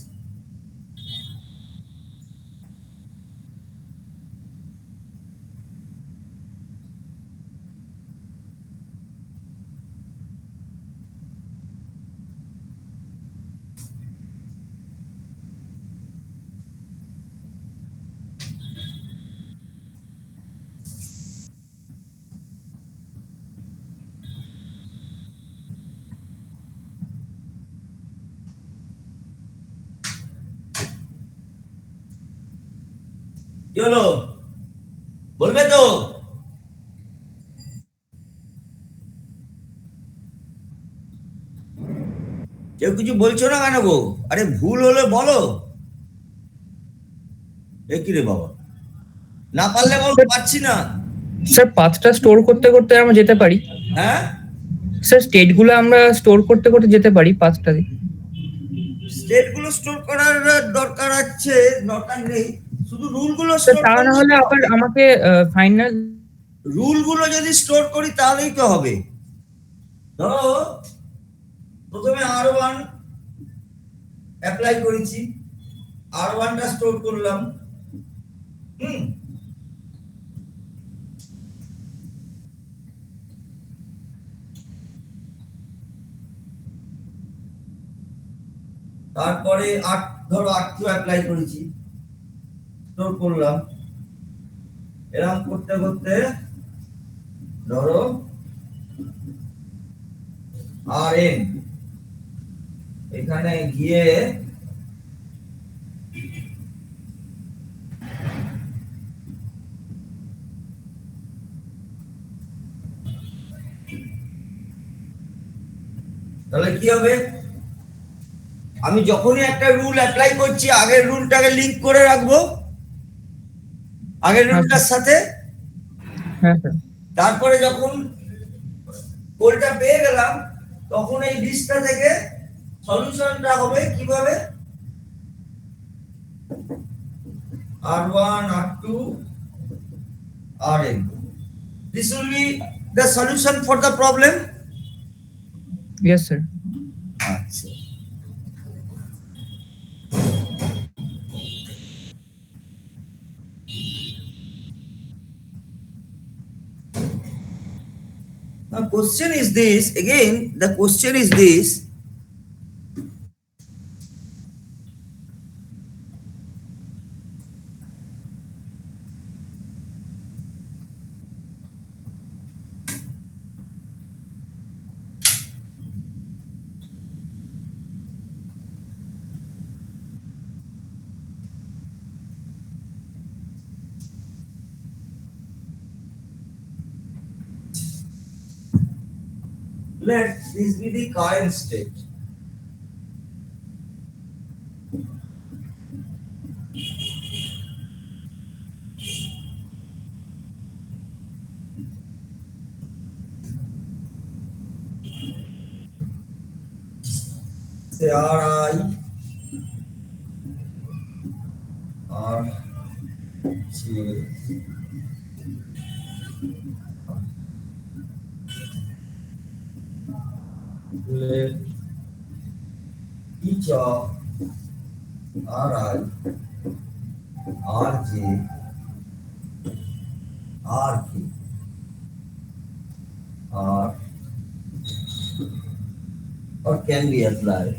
কি হলো বলবে তো? কেউ কিছু বলছো না কেন গো? আরে ভুল হলে বলো। এ কি রে বাবা, না পারলে বলো পাচ্ছি না। স্যার পাথটা স্টোর করতে করতে আমরা যেতে পারি। হ্যাঁ স্যার স্টেট গুলো আমরা স্টোর করতে করতে যেতে পারি পাথটা দিয়ে। স্টেট গুলো স্টোর করার দরকার আছে, দরকার নেই, শুধু রুল গুলো স্যার স্টোর তা না হলে আবার আমাকে ফাইনাল রুল গুলো যদি স্টোর করি তাহলেই তো হবে। ধরো প্রথমে R1 অ্যাপ্লাই করেছি, R1টা স্টোর করলাম। তারপরে ধরো R2 অ্যাপ্লাই করেছি, স্টোর করলাম। এরকম করতে করতে ধরো Rn এখানে গিয়ে তাহলে কি হবে? আমি যখনই একটা রুল অ্যাপ্লাই করছি আগের রুলটাকে লিংক করে রাখবো আগের রুলটার সাথে। হ্যাঁ স্যার। তারপরে যখন গোলটা পেয়ে গেলাম তখন এই লিস্টটা থেকে সলিউশনটা হবে কিভাবে? R1, R2, Rn. This will be the solution for the problem. Yes sir. আচ্ছা, now question is this, again the question is this, let this be the current state. Say Ri, R J. Let each of Ri, Rj, Rk are or can be applied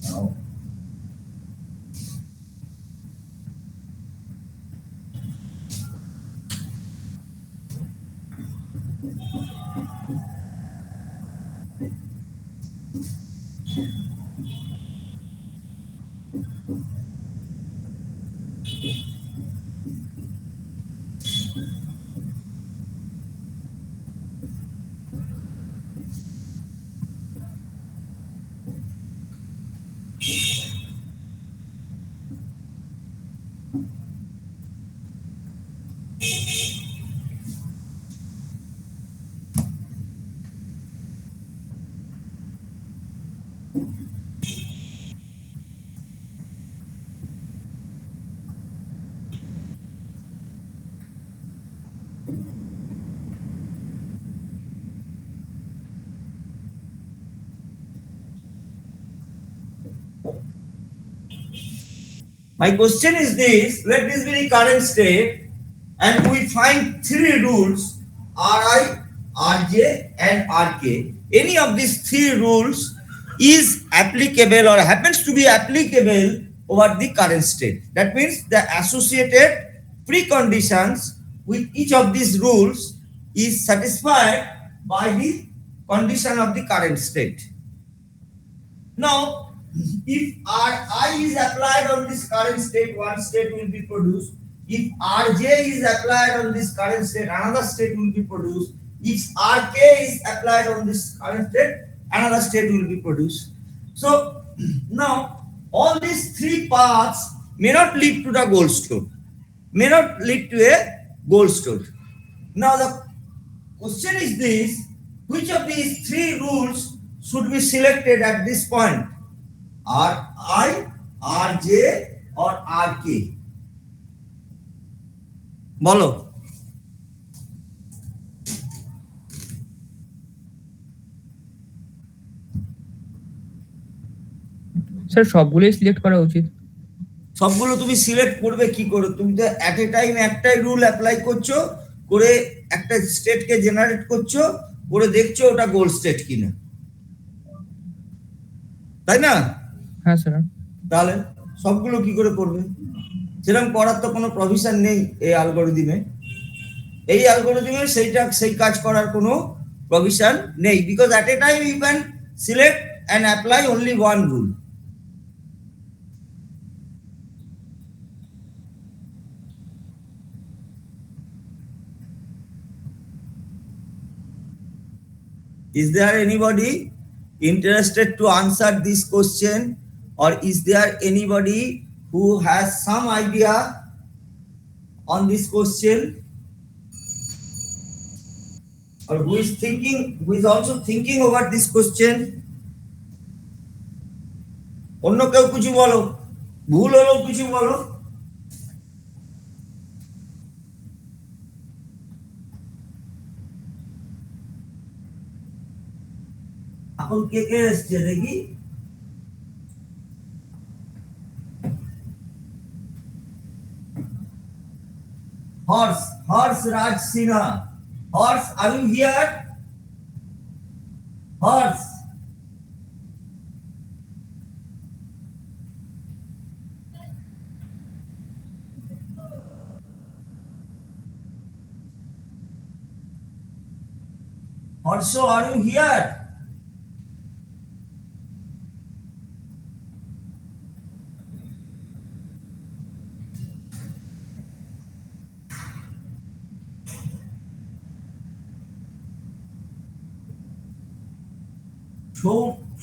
now. My question is this: let this be the current state, and we find three rules: Ri, Rj, and Rk. Any of these three rules is applicable or happens to be applicable over the current state. That means the associated preconditions with each of these rules is satisfied by the condition of the current state. Now, if Ri is applied on this current state, one state will be produced. If Rj is applied on this current state, another state will be produced. If Rk is applied on this current state, another state will be produced. So now all these three paths may not lead to the goal state, may not lead to a goal state. Now the question is this: which of these three rules should be selected at this point? Ri, Rj, or Rk? বলো। Sir সবগুলোই select করা উচিত। সবগুলো তুমি select করবে কি করে? তুমি তো এট এ টাইম একটাই রুল অ্যাপ্লাই করছো, করে একটা স্টেটকে জেনারেট করছো, করে দেখছো ওটা গোল স্টেট কিনা, তাই না? হ্যাঁ স্যার। তাহলে সবগুলো কি করে করবে? সেরকম করার তো কোনো প্রভিশন নেই এই অ্যালগরিদমে। এই অ্যালগরিদমে সেই কাজ করার কোনো প্রভিশন নেই, because at a time you can select and apply only one rule. Is there anybody interested to answer this question, or is there anybody who has some idea on this question, or who is also thinking over this question? অন্য কেউ কিছু বলো, ভুল হলো কিছু বলো। এখন কে কে এসছে দেখি? Horse Raj Sinha. Horse, are you here? Horse. Horse, are you here?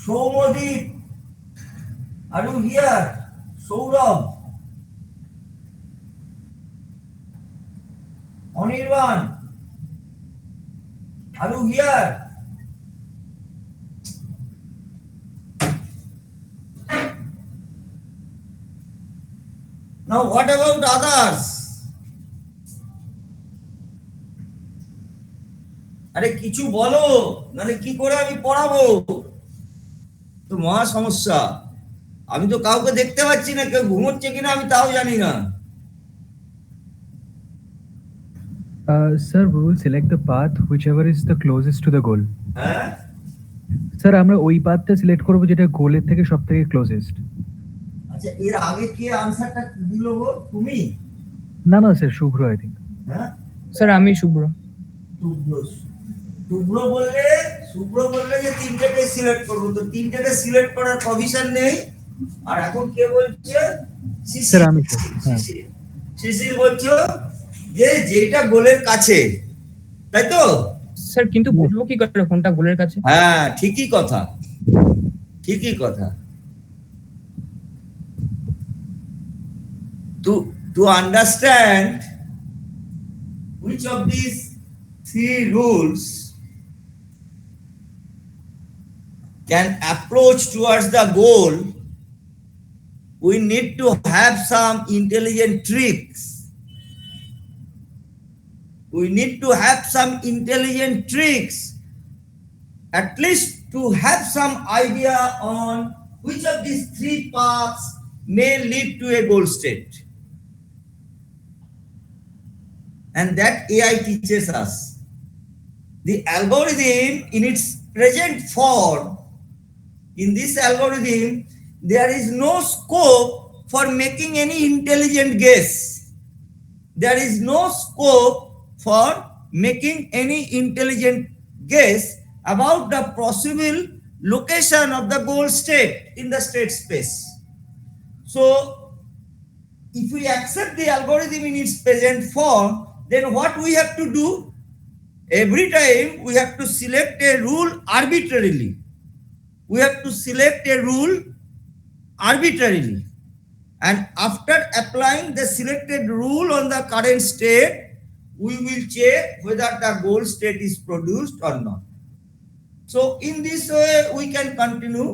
Soumadip, Are you here? Saurabh? Anirban? Are you here? Now what about others? আরে কিছু বলো, নাহলে কি করে আমি পড়াবো? তো মহা সমস্যা। আমি তো কাউকে দেখতে পাচ্ছি না, কেউ ঘুমোচ্ছে কিনা আমি তাও জানি না। Sir, we will select the path whichever is the closest to the goal. হ্যাঁ, স্যার আমরা ওই পাথটা সিলেক্ট করব যেটা গোলের থেকে সবথেকে ক্লোজেস্ট। আচ্ছা এর আগে কে আনসারটা দিল গো? তুমি? না না স্যার, শুভ্র আই থিঙ্ক। হ্যাঁ, স্যার আমি শুভ্র। শুভ্র। শুভ্র বললে যে তিনটাকে সিলেক্ট করবো, তো তিনটাকে সিলেক্ট করার প্রভিশন নেই। আর এখন কে বলছে? স্যার আমি হ্যাঁ শিশির বলছো যে যেটা গোলের কাছে, তাই তো? স্যার কিন্তু বুঝবো কি করে কোনটা গোলের কাছে? হ্যাঁ, ঠিকই কথা, ঠিকই কথা। To understand which of these three rules can approach towards the goal, we need to have some intelligent tricks. We need to have some intelligent tricks, at least to have some idea on which of these three paths may lead to a goal state. And that AI teaches us. The algorithm in its present form, in this algorithm, there is no scope for making any intelligent guess. There is no scope for making any intelligent guess about the possible location of the goal state in the state space. So, if we accept the algorithm in its present form, then what we have to do? Every time we have to select a rule arbitrarily. We have to select a rule arbitrarily. And after applying the selected rule on the current state, we will check whether the goal state is produced or not. So in this way, we can continue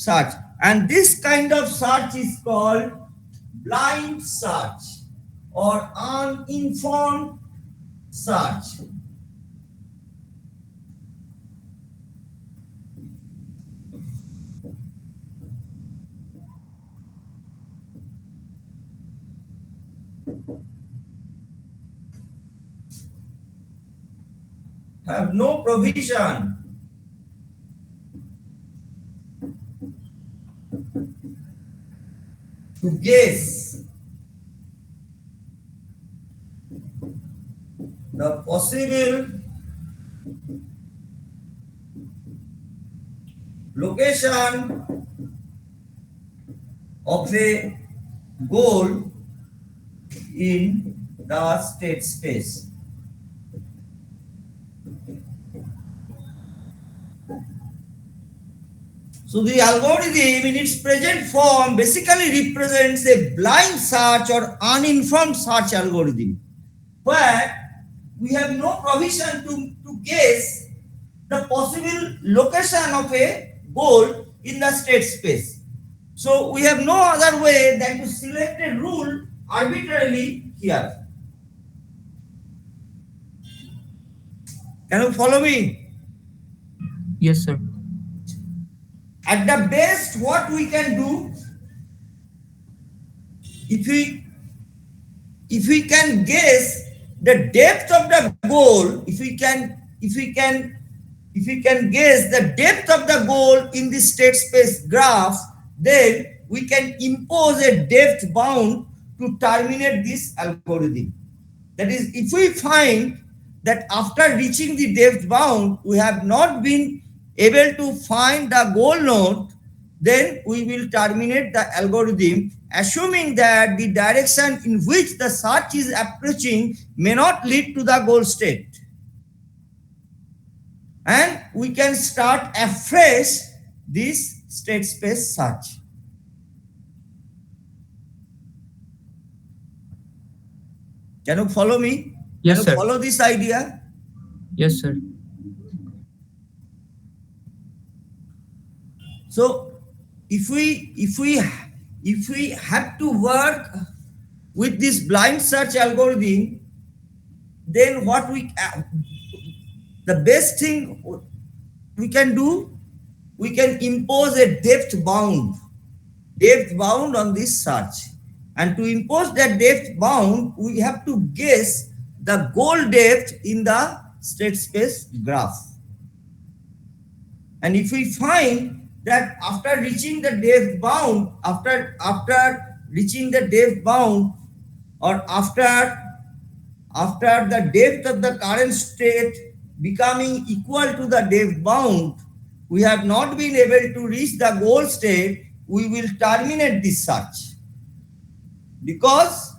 search. And this kind of search is called blind search or uninformed search. Have no provision to guess the possible location of a goal in the state space. So the algorithm in its present form basically represents a blind search or uninformed search algorithm, where we have no provision to guess the possible location of a goal in the state space. So we have no other way than to select a rule arbitrarily here. Can you follow me? Yes sir. At the best, what we can do, if we can guess the depth of the goal, if we can guess the depth of the goal in the state space graph, then we can impose a depth bound to terminate this algorithm. That is, if we find that after reaching the depth bound, we have not been able to find the goal node, then we will terminate the algorithm, assuming that the direction in which the search is approaching may not lead to the goal state. And we can start afresh this state space search. Can you follow me? Yes, Can you sir. follow this idea? Yes, sir. So if we have to work with this blind search algorithm, then the best thing we can do, we can impose a depth bound on this search. And to impose that depth bound, we have to guess the goal depth in the state space graph. And if we find that after reaching the depth bound, after reaching the depth bound, or after the depth of the current state becoming equal to the depth bound, we have not been able to reach the goal state, we will terminate this search, because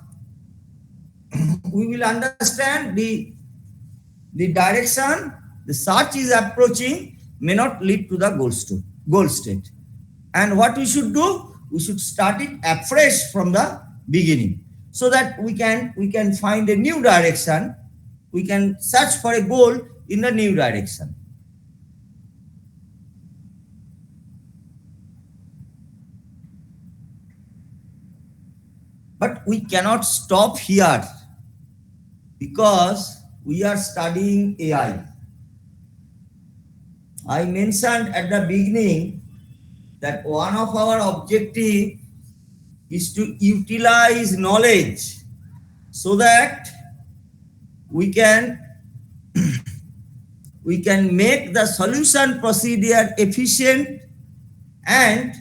we will understand the direction the search is approaching may not lead to the goal state. And what we should do, we should start it afresh from the beginning, so that we can find a new direction. We can search for a goal in the new direction. But we cannot stop here, because we are studying AI. I mentioned at the beginning that one of our objectives is to utilize knowledge so that we can make the solution procedure efficient, and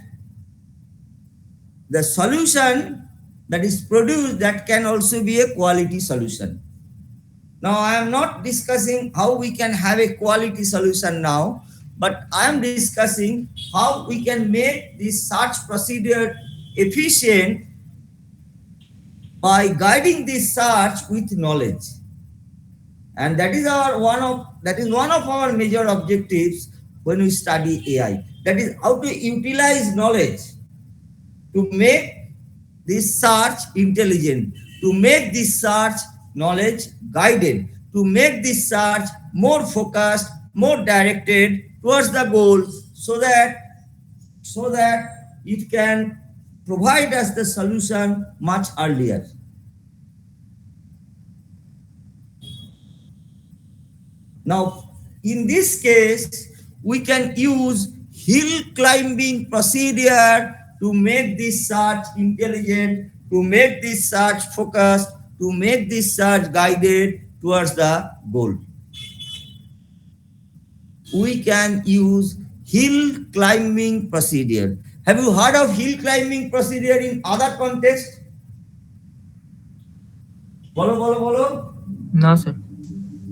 the solution that is produced, that can also be a quality solution. Now, I am not discussing how we can have a quality solution now, but I am discussing how we can make this search procedure efficient by guiding this search with knowledge. And that is one of our major objectives when we study AI. That is how to utilize knowledge to make this search intelligent, to make this search knowledge guided, to make this search more focused, more directed towards the goal, so that it can provide us the solution much earlier. Now, in this case, we can use hill climbing procedure to make this search intelligent, to make this search focused, to make this search guided towards the goal. We can use hill climbing procedure. Have you heard of hill climbing procedure in other contexts? Bolo. No, sir.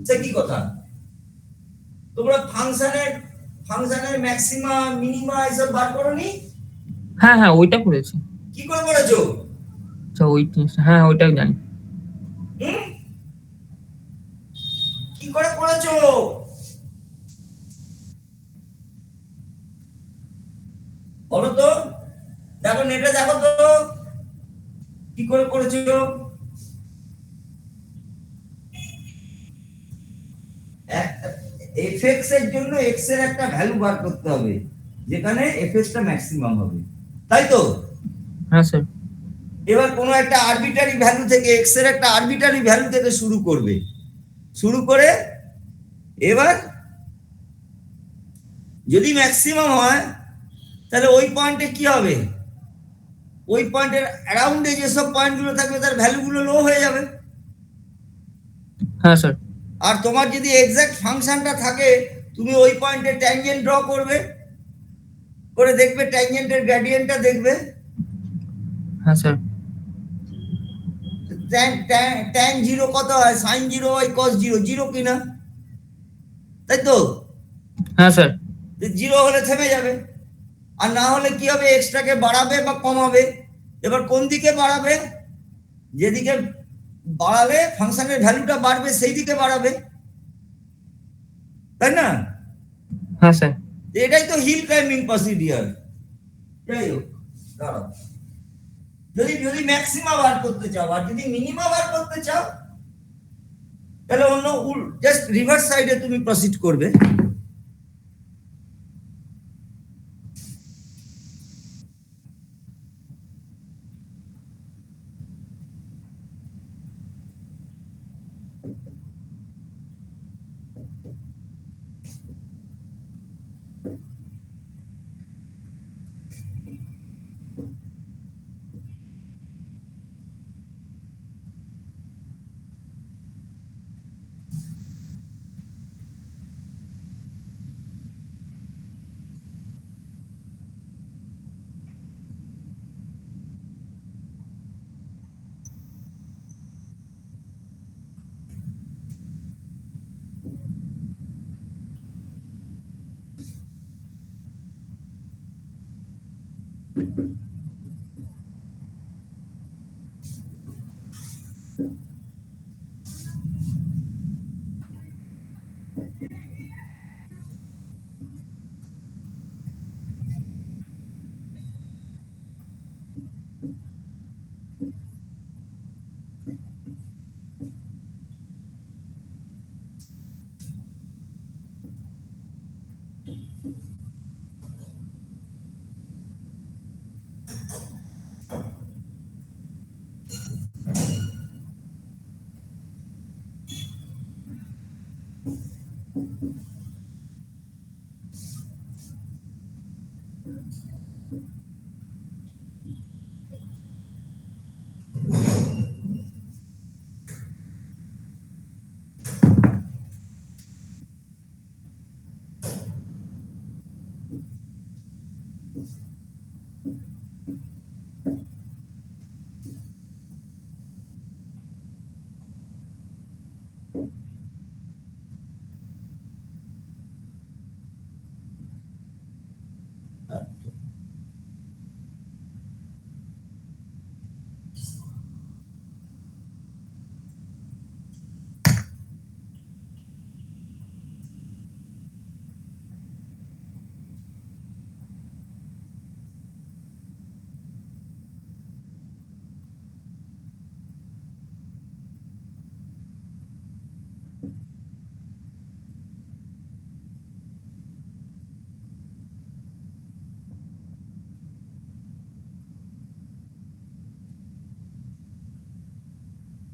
সে কি কথা? তোমরা ফাংশনের maxima minima এসব বার করোনি? হ্যাঁ ওইটা করেছি। কি করে করেছো? আচ্ছা ওই জিনিসটা, হ্যাঁ ওইটাও জানি। কি করে করেছো? বলো তো, দেখো নেটে দেখো তো কি করে করেছো। এফএক্স এর জন্য এক্স এর একটা ভ্যালু বার করতে হবে, যেখানে এফএক্সটা ম্যাক্সিমাম হবে, তাই তো? হ্যাঁ স্যার। এবার কোনো একটা আরবিটারি ভ্যালু থেকে, এক্স এর একটা আরবিটারি ভ্যালু থেকে শুরু করবে, শুরু করে এবার যদি ম্যাক্সিমাম হয় তাহলে ওই পয়েন্টে কি হবে, ওই পয়েন্টের অ্যারাউন্ডে যেসব পয়েন্টগুলো থাকবে তার ভ্যালুগুলো লো হয়ে যাবে। হ্যাঁ স্যার। আর তোমার যদি এক্সাক্ট ফাংশনটা থাকে, তুমি ওই পয়েন্টে ট্যানজেন্ট ড্র করবে, করে দেখবে ট্যানজেন্টের গ্রেডিয়েন্টটা দেখবে। হ্যাঁ স্যার। ট্যান জিরো কত হয়, সাইন জিরো হয় কস জিরো, জিরো কিনা, তাই তো? হ্যাঁ স্যার। জিরো হলে থেমে যাবে, আর না হলে কি হবে, এক্সট্রাকে বাড়াবে বা কমাবে। এবার কোন দিকে বাড়াবে, যেদিকে বাড়ালে ফাংশনের ভ্যালুটা বাড়বে সেই দিকে বাড়াবে, তাই না? হ্যাঁ স্যার। এটাই তো হিল ক্লাইম্বিং প্রসিডিওর। যাই হোক, যদি ম্যাক্সিমা বার করতে চাও আর যদি মিনিমা বার করতে চাও, তাহলে অন্য জাস্ট রিভার্স সাইডে তুমি প্রসিড করবে।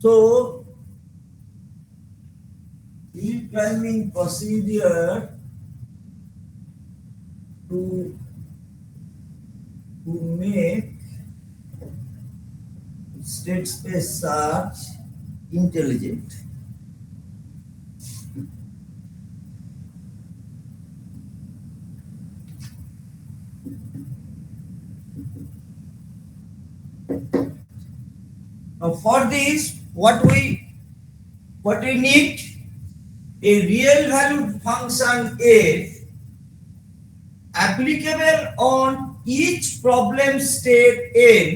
So, hill climbing procedure to make state space search intelligent. Now for this, what we need a real valued function f applicable on each problem state n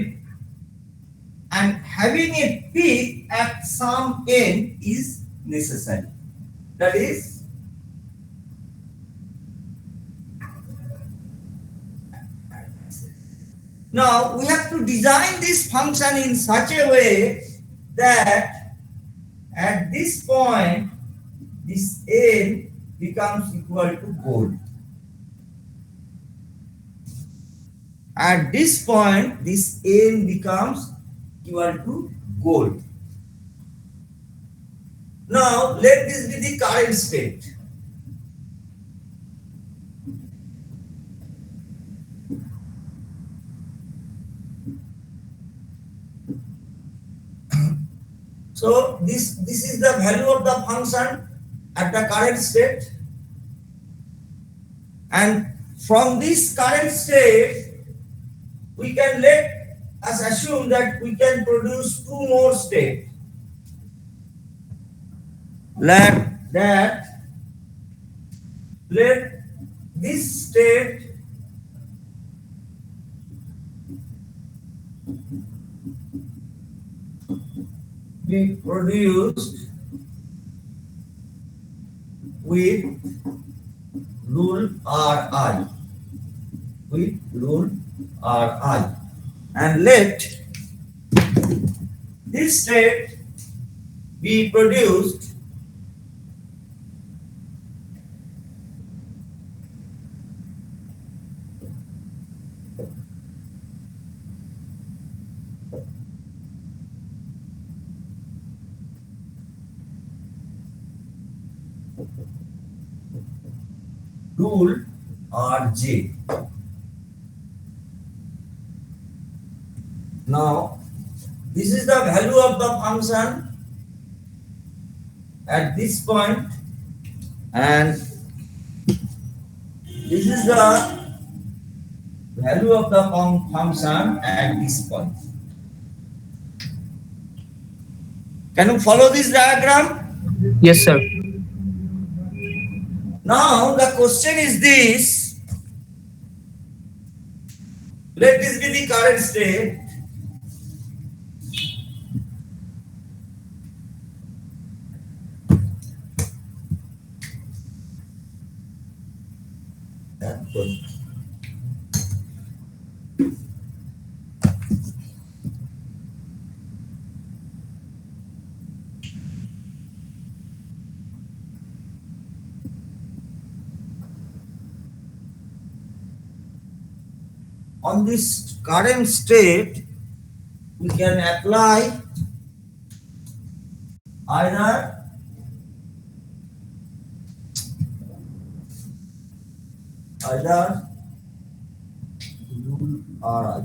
and having a peak at some n is necessary. That is, now we have to design this function in such a way that at this point this n becomes equal to goal. At this point this n becomes equal to goal. Now let this be the current state. So this is the value of the function at the current state, and from this current state we can let us assume that we can produce two more states. Let this state be produced with rule Ri, and let this state be produced rule Rj. Now, this is the value of the function at this point, and this is the value of the function at this point. Can you follow this diagram? Yes, sir. Now the question is this. Let this be the current state. That's good. On this current state, we can apply either rule Ri.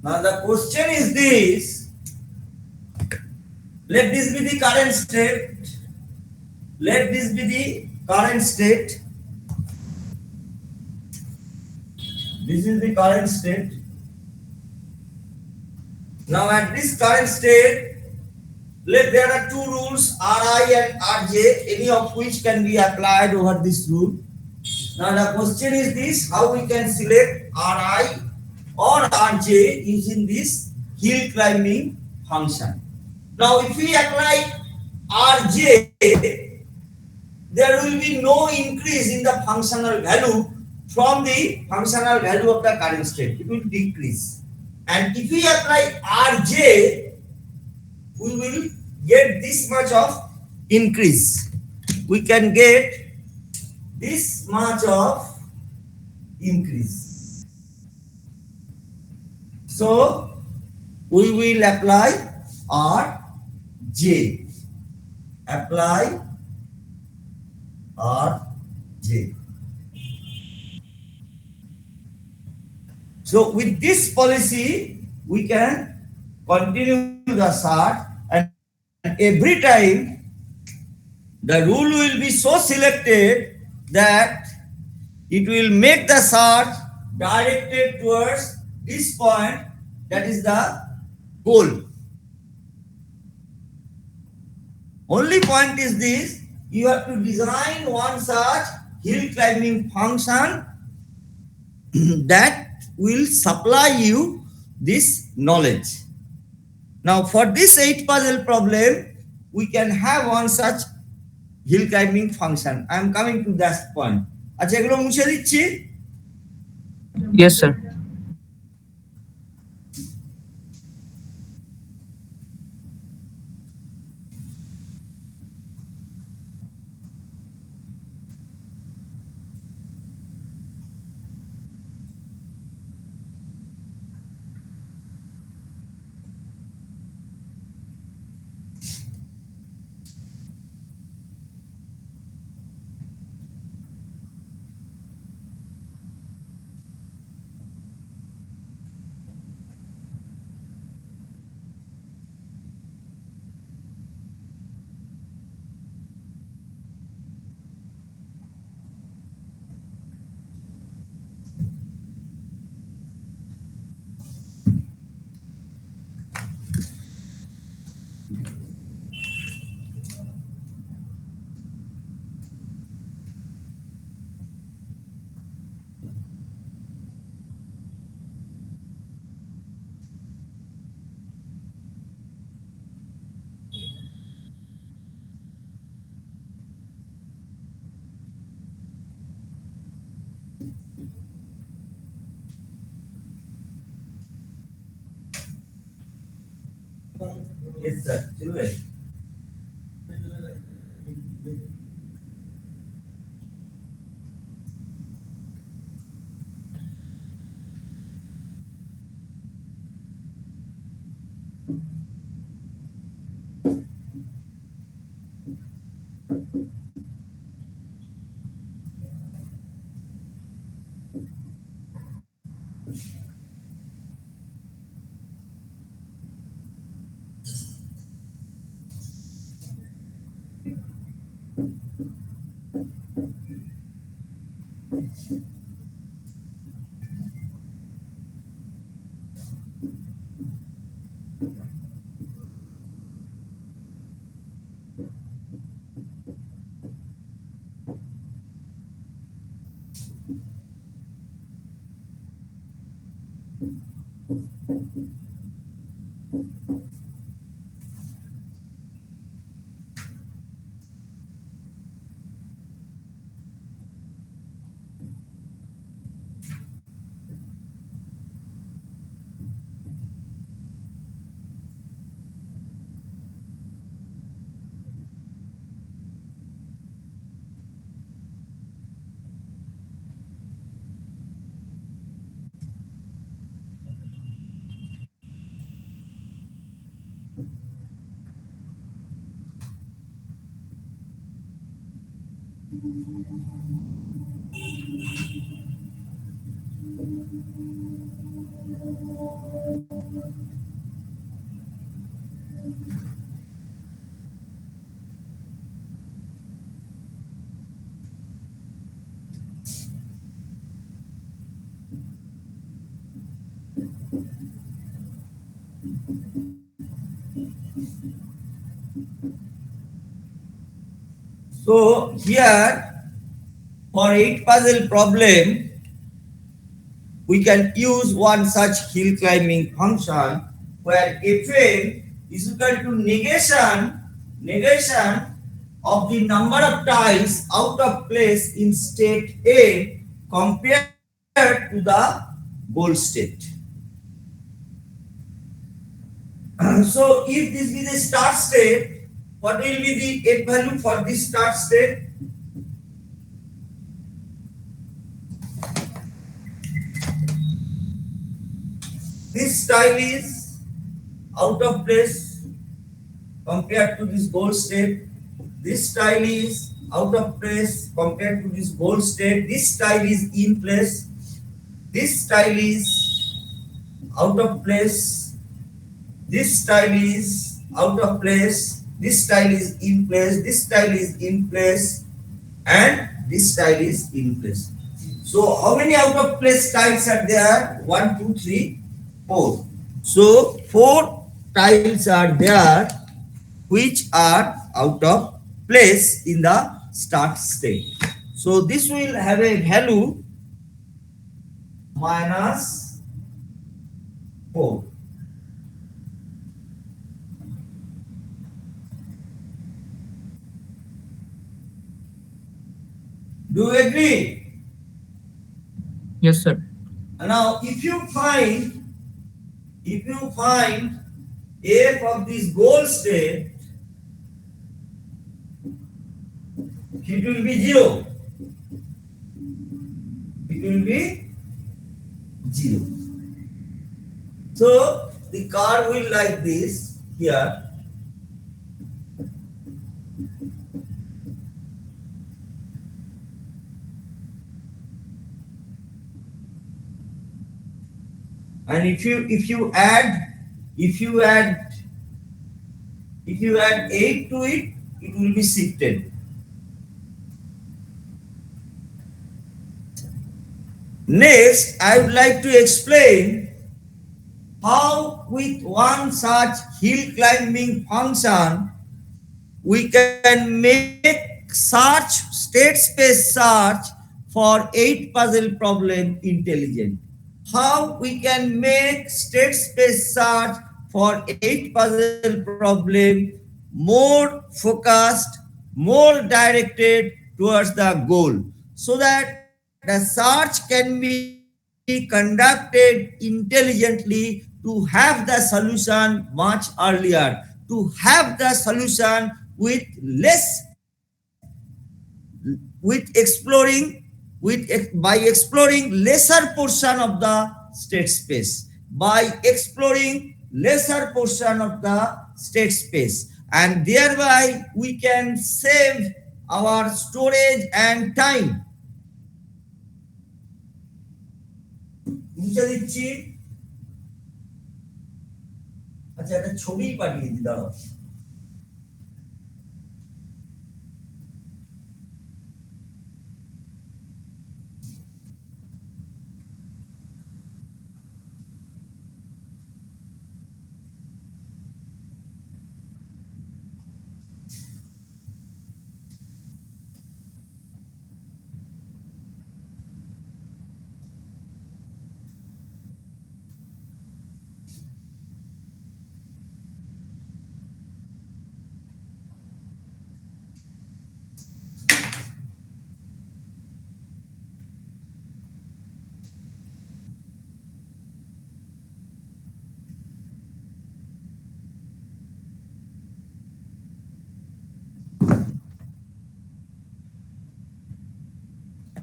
Now the question is this. Let this be the current state. Let this be the current state. This is the current state. Now at this current state, there are two rules, Ri and Rj, any of which can be applied over this rule. Now the question is this, how we can select Ri or Rj using this hill climbing function. Now if we apply Rj, there will be no increase in the functional value from the functional value of the current state. It will decrease. And if we apply Rj, we will get this much of increase. We can get this much of increase. So we will apply Rj. Apply Rj. So with this policy, we can continue the SAT, and every time the rule will be so selected that it will make the SAT directed towards this point, that is the goal. Only point is this, you have to design one such hill climbing function that will supply you this knowledge. Now for this 8 puzzle problem, we can have one such hill climbing function. I am coming to that point. আচ্ছা এগুলো মুছে দিচ্ছি। Yes, sir. Yes, sir. Children. So here for 8 puzzle problem, we can use one such hill climbing function where fn is equal to negation of the number of tiles out of place in state A compared to the goal state. So if this is the start state, what will be the f value for this start state? This tile is out of place compared to this goal state. This tile is out of place compared to this goal state. This tile is in place. This tile is out of place. This tile is out of place. This tile is in place. This tile is in place. And this tile is in place. So how many out of place tiles are there? 1, 2, 3, 4. So 4 tiles are there which are out of place in the start state. So this will have a value minus 4. Do you agree? Yes, sir. Now if you find f of this goal state, it will be 0. It will be 0. So the curve will like this here. And if you add 8 to it, it will be shifted. Next, I would like to explain how with one such hill climbing function we can make search, state space search for 8 puzzle problem intelligent. How we can make state space search for 8 puzzle problem more focused, more directed towards the goal, so that the search can be conducted intelligently to have the solution much earlier. to have the solution with less, with exploring, by exploring lesser portion of the state space, by exploring lesser portion of the state space, and thereby we can save our storage and time. মুছে দিচ্ছি। আচ্ছা, একটা ছবি পাঠিয়ে দিই, দাঁড়াও।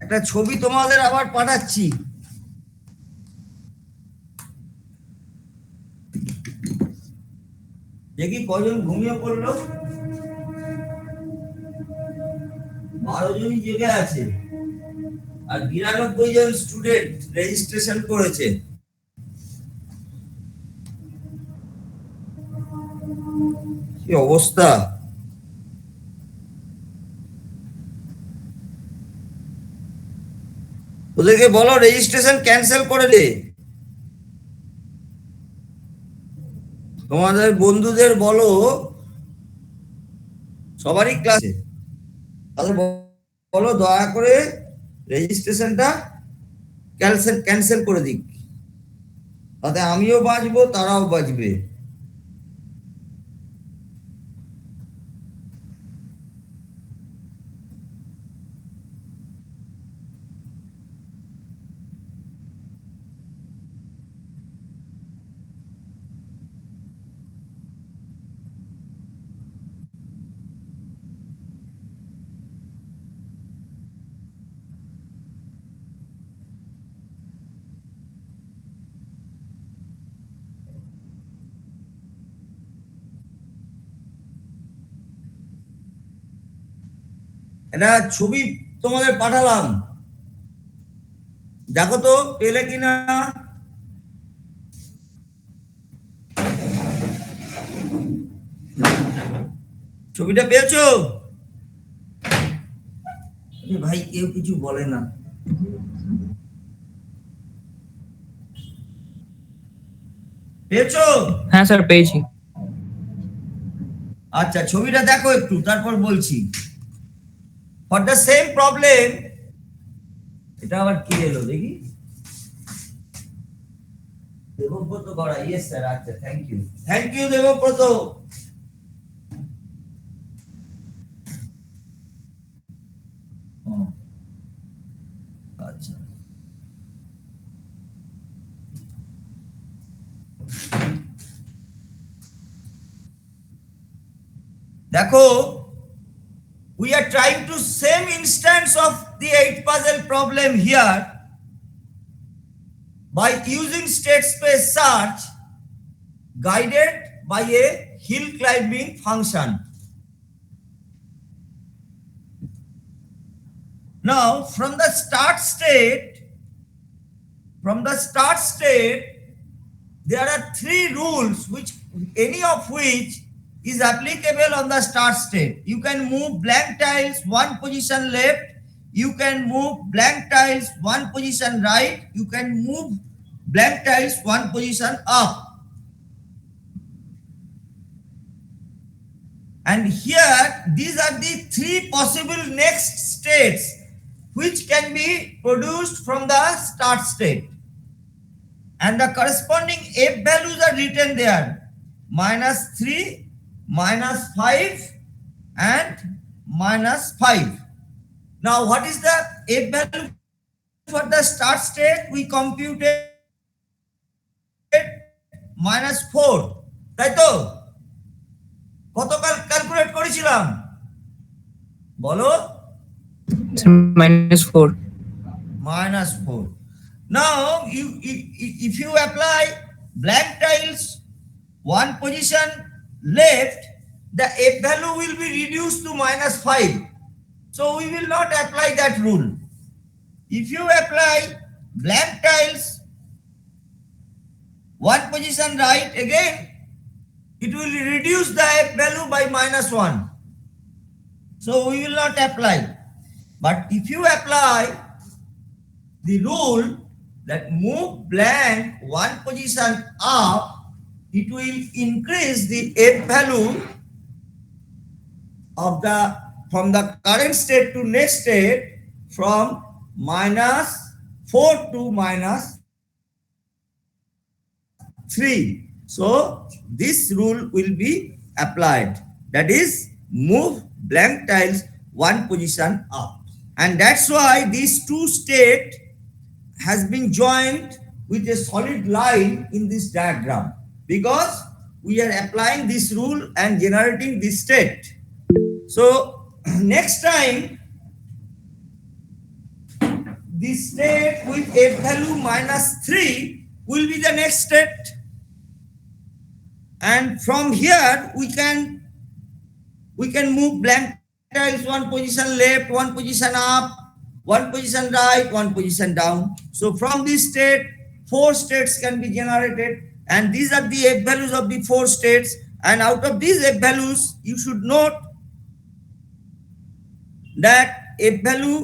একটা ছবি তোমাদের আবার পাঠাচ্ছি। দেখি কজন ঘুমিয়ে পড়লো। 12 জনই জেগে আছে, আর 92 জন স্টুডেন্ট রেজিস্ট্রেশন করেছে। কি অবস্থা! ওদেরকে বলো রেজিস্ট্রেশন ক্যান্সেল করে দে। তোমাদের বন্ধুদের বলো, সবারই ক্লাসে, তাদের বলো দয়া করে রেজিস্ট্রেশনটা ক্যান্সেল করে দিক, তাতে আমিও বাঁচবো, তারাও বাঁচবে। এটা ছবি তোমাদের পাঠালাম, দেখো তো পেলে কিনা। ছবিটা পেয়েছো? ভাই কেউ কিছু বলে না। পেয়েছো? হ্যাঁ স্যার, পেয়েছি। আচ্ছা, ছবিটা দেখো একটু, তারপর বলছি। ফর দ্য সেম প্রবলেম, এটা আবার কি এলো দেখি। দেবব্রত করা, ইয়েস স্যার। আচ্ছা, থ্যাংক ইউ দেবব্রত। আচ্ছা, দেখো, we are trying to same instance of the 8 puzzle problem here by using state space search guided by a hill climbing function. Now, from the start state, there are 3 rules, which any of which is applicable on the start state. You can move blank tiles 1 position left, you can move blank tiles 1 position right, you can move blank tiles 1 position up. And here, these are the 3 possible next states which can be produced from the start state. And the corresponding F values are written there, -3, -5 and -5. Now, what is the F value for the start state? We computed -4, right? কত calculate করেছিলাম বলো? Sir, -4. -4. Now if you apply blank tiles one position left, the F value will be reduced to -5. So we will not apply that rule. If you apply blank tiles one position right, again it will reduce the F value by -1. So we will not apply. But if you apply the rule that move blank one position up, it will increase the F value of the from the current state to next state from -4 to -3. So this rule will be applied. That is, move blank tiles one position up. And that's why these two states has been joined with a solid line in this diagram, because we are applying this rule and generating this state. So next time, this state with F value -3 will be the next state. And from here we can move blank tiles one position left, one position up, one position right, one position down. So from this state, 4 states can be generated, and these are the F values of the 4 states. And out of these F values, you should note that F value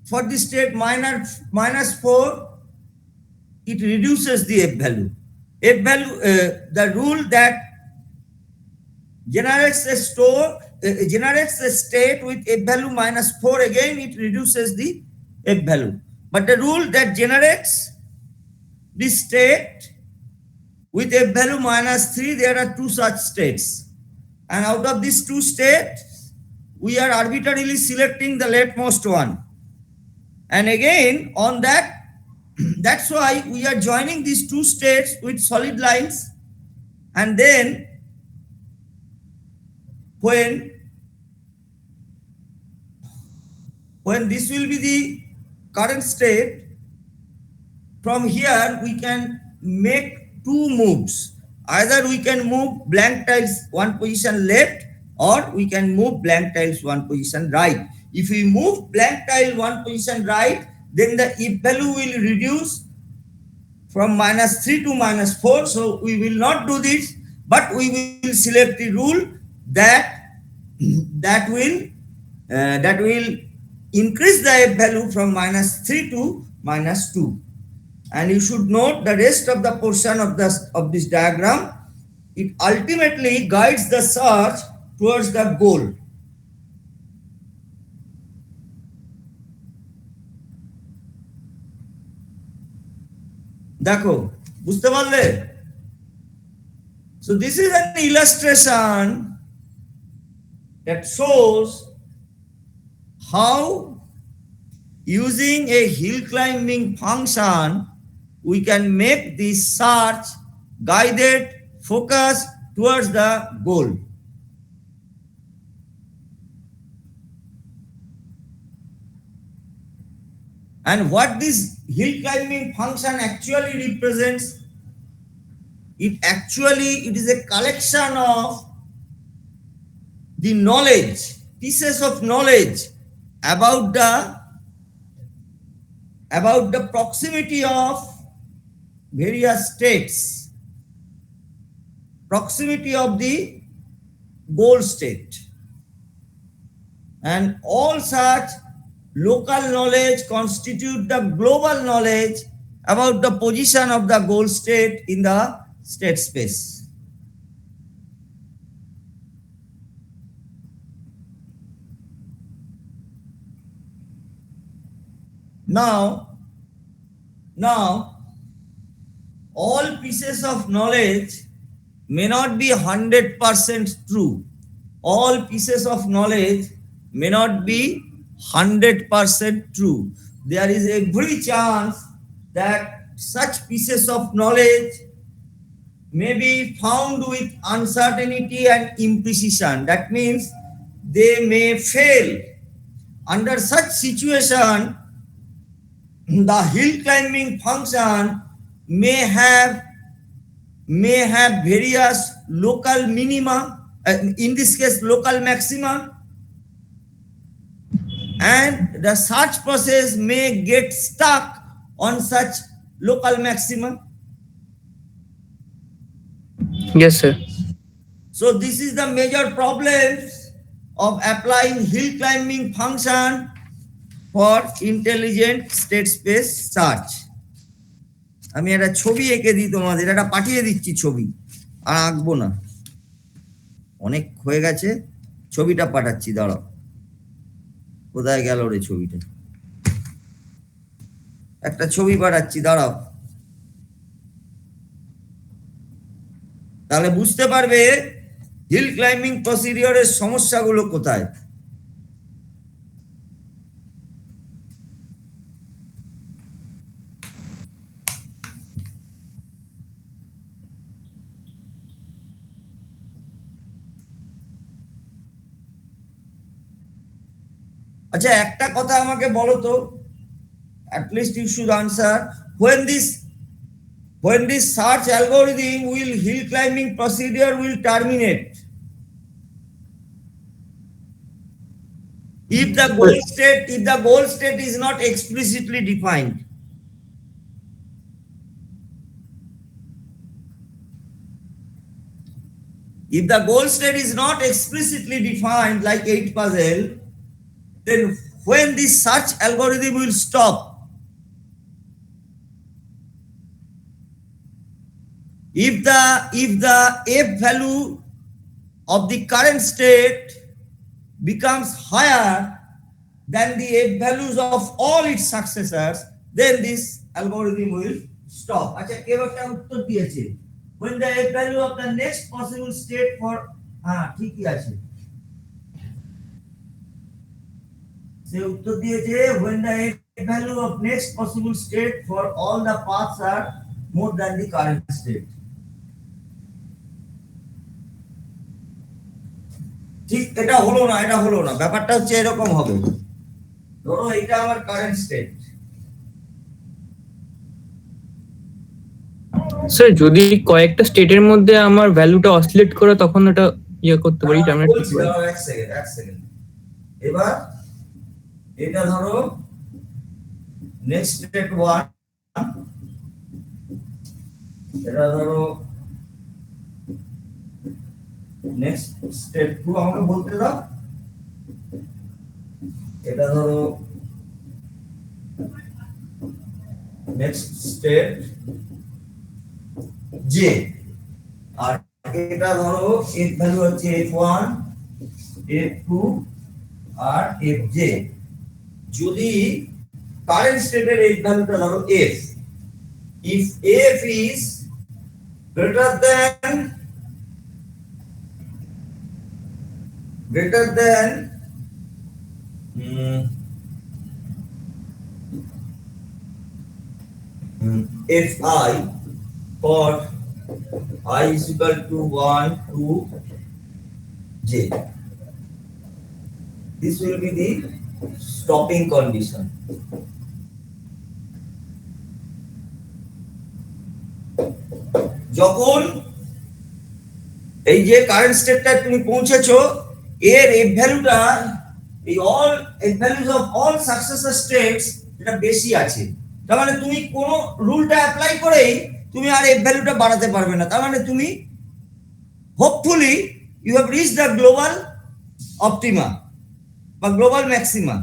for the state -4, it reduces the F value. F value, the rule that generates a state with F value -4, again it reduces the F value. But the rule that generates the state with F value -3, there are 2 such states. And out of these 2 states, we are arbitrarily selecting the leftmost one. And again, on that, that's why we are joining these 2 states with solid lines. And then when this will be the current state, from here we can make 2 moves. Either we can move blank tiles one position left, or we can move blank tiles one position right. If we move blank tile one position right, then the F value will reduce from -3 to -4. So we will not do this, but we will select the rule that will increase the F value from -3 to -2. And you should note the rest of the portion of this diagram. It ultimately guides the search towards the goal. দেখো, বুঝতে পারলে? So this is an illustration that shows how using a hill climbing function we can make this search guided, focused towards the goal. And what this hill climbing function actually represents, it is a collection of the knowledge, pieces of knowledge about the proximity of various states, proximity of the goal state, and all such local knowledge constitute the global knowledge about the position of the goal state in the state space. Now, all pieces of knowledge may not be 100% true. All pieces of knowledge may not be 100% true. There is every chance that such pieces of knowledge may be found with uncertainty and imprecision. That means they may fail. Under such situation, the hill climbing function may have various local minima, in this case local maxima, and the search process may get stuck on such local maxima. Yes, sir. So this is the major problems of applying hill climbing function for intelligent state space search. আমি একটা ছবি এঁকে দিই তোমাদের, এটা পাঠিয়ে দিচ্ছি ছবি, আর আঁকবো না, অনেক হয়ে গেছে, ছবিটা পাঠাচ্ছি, দাঁড়াও, কোথায় গেল রে ছবিটা, একটা ছবি পাঠাচ্ছি, দাঁড়াও, তাহলে বুঝতে পারবে হিল ক্লাইম্বিং প্রসিডিওরের সমস্যাগুলো কোথায়। আচ্ছা একটা কথা আমাকে বলো তো, at least you should answer, when this search algorithm will hill climbing procedure will terminate. If the goal state is not explicitly defined. If the goal state is not explicitly defined like 8 puzzle, then when this search algorithm will stop? If the f value of the current state becomes higher than the f values of all its successors, then this algorithm will stop. আচ্ছা কেউ একটা উত্তর দিয়েছে, when the f value of the next possible state for ঠিকই আছে, সে উত্তর দিয়েছে when the f value of next possible state for all the paths are more than the current state. ঠিক এটা হলো না, ব্যাপারটা হচ্ছে এরকম হবে, ধরো এটা আমার কারেন্ট স্টেট, স্যার যদি কয়েকটা স্টেটের মধ্যে আমার ভ্যালুটা অসিলেট করে তখন ওটা ইয়ে করতে পারি, টার্মিনেট করতে পারি। এক সেকেন্ড, এবার এটা ধরো নেক্সট স্টেট 1, এটা ধরো নেক্সট স্টেট 2, আমাকে বলতে দাও, এটা ধরো নেক্সট স্টেট জে, আর এটা ধরো এর ভ্যালু হচ্ছে f1 f2 আর fj। যদি কারেন্ট স্টেটের এই ভ্যালুটা ধরো f, if f is greater than fi for I is equal to 1 to j, this will be the stopping condition. যখন এই যে কারেন্ট স্টেটটা তুমি পৌঁছেছো, এর এফ ভ্যালুটা এই all F values of all successor states এটা বেশি আছে, তার মানে তুমি কোন রুলটা অ্যাপ্লাই করেই তুমি আর এফ ভ্যালুটা বাড়াতে পারবে না, তার মানে তুমি hopefully you have reach the global optima বা global maxima,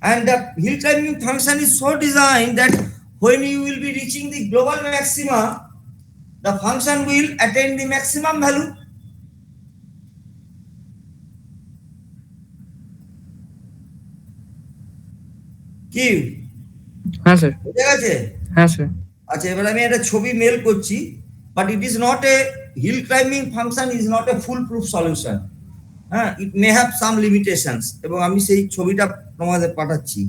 and the hill climbing function is so designed that when you will be reaching the global maxima, the function will attain the maximum value. কি হ্যাঁ sir, বুঝে গেছে? হ্যাঁ sir. আচ্ছা এবার আমি একটা ছবি মেল করছি, but it is not a hill climbing function is not a foolproof solution, হ্যাঁ, it may have some limitations, এবং আমি সেই ছবিটা তোমাদের পাঠাচ্ছি।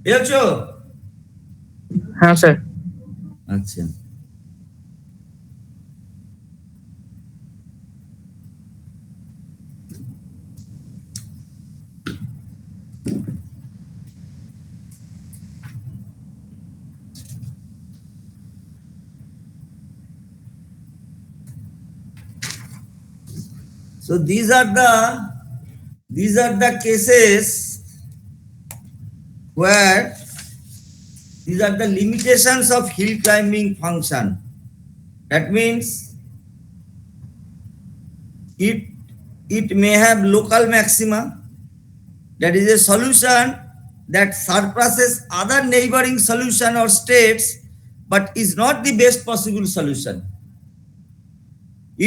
পেয়েছো? হ্যাঁ স্যার। আচ্ছা। So these are the cases where these are the limitations of hill climbing function. That means it may have local maxima. That is a solution that surpasses other neighboring solution or states, but is not the best possible solution.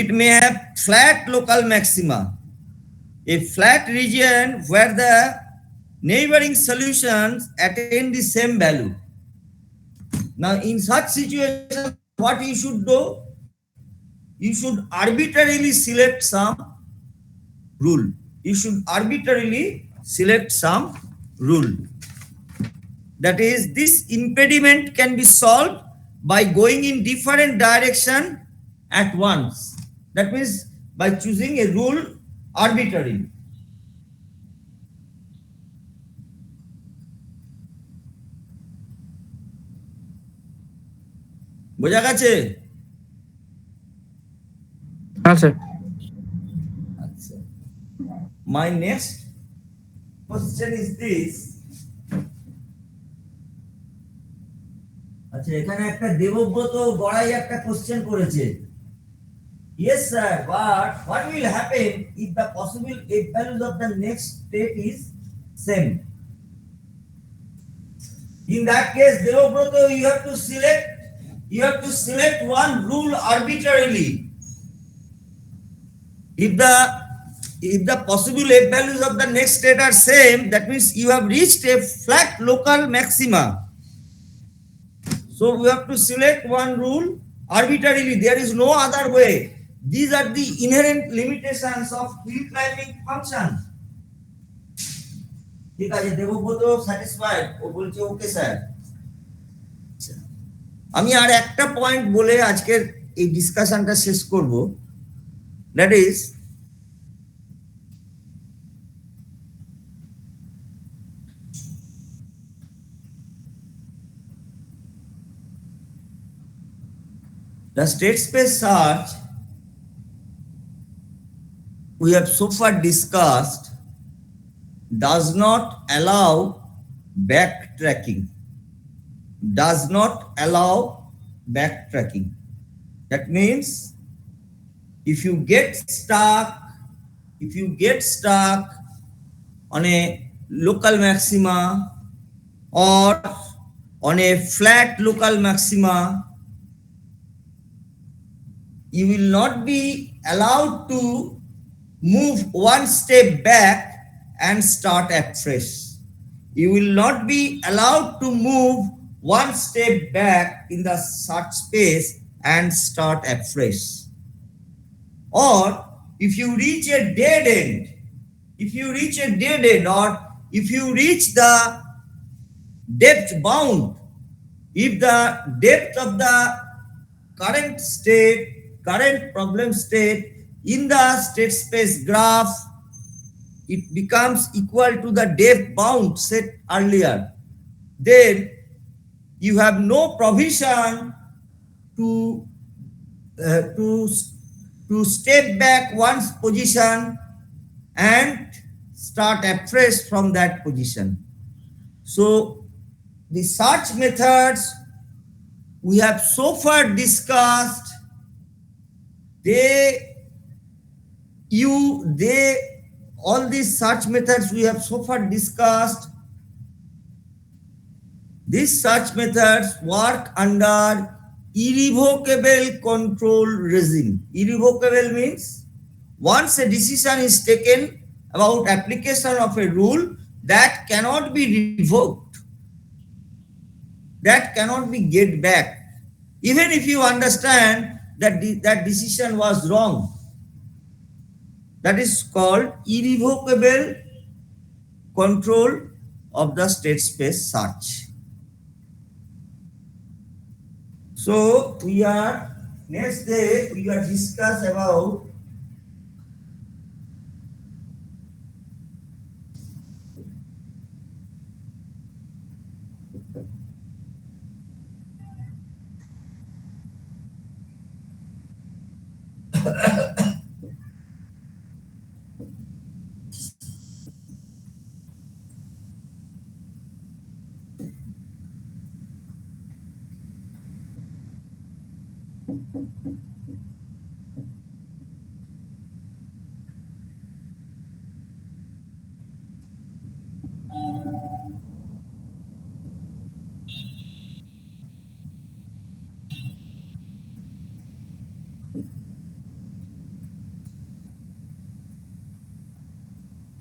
It may have flat local maxima, a flat region where the neighboring solutions attain the same value. Now, in such situation, what you should do? You should arbitrarily select some rule. You should arbitrarily select some rule. That is, this impediment can be solved by going in different direction at once. That means by choosing a rule arbitrarily. বোঝা গেছে? হ্যাঁ sir. আচ্ছা, my next question is this. আচ্ছা, এখানে একটা দেবব্রত বড়াই একটা question করেছে। Yes sir, but what will happen if the possible f values of the next state is same? In that case, Devabroto, you have to select one rule arbitrarily. If the possible f values of the next state are same, that means you have reached a flat local maxima. So we have to select one rule arbitrarily. There is no other way. These are the inherent limitations of hill climbing function. ঠিক আছে, Debabrata satisfied? ও বলছে okay sir. আমি আর একটা point বলে আজকের এই ডিসকাশনটা শেষ করব। That is the state space search we have so far discussed does not allow backtracking. Does not allow backtracking. That means if you get stuck on a local maxima or on a flat local maxima, you will not be allowed to move one step back and start afresh. You will not be allowed to move one step back in the search space and start afresh. Or if you reach a dead end, or if you reach the depth bound, if the depth of the current problem state in the state space graph, it becomes equal to the depth bound set earlier, then you have no provision to step back one's position and start afresh from that position. So the search methods we have so far discussed, all these search methods we have so far discussed, these search methods work under irrevocable control regime. Irrevocable means once a decision is taken about application of a rule, that cannot be revoked, that cannot be get back, even if you understand that that decision was wrong. That is called irrevocable control of the state space search. So next day we are discuss about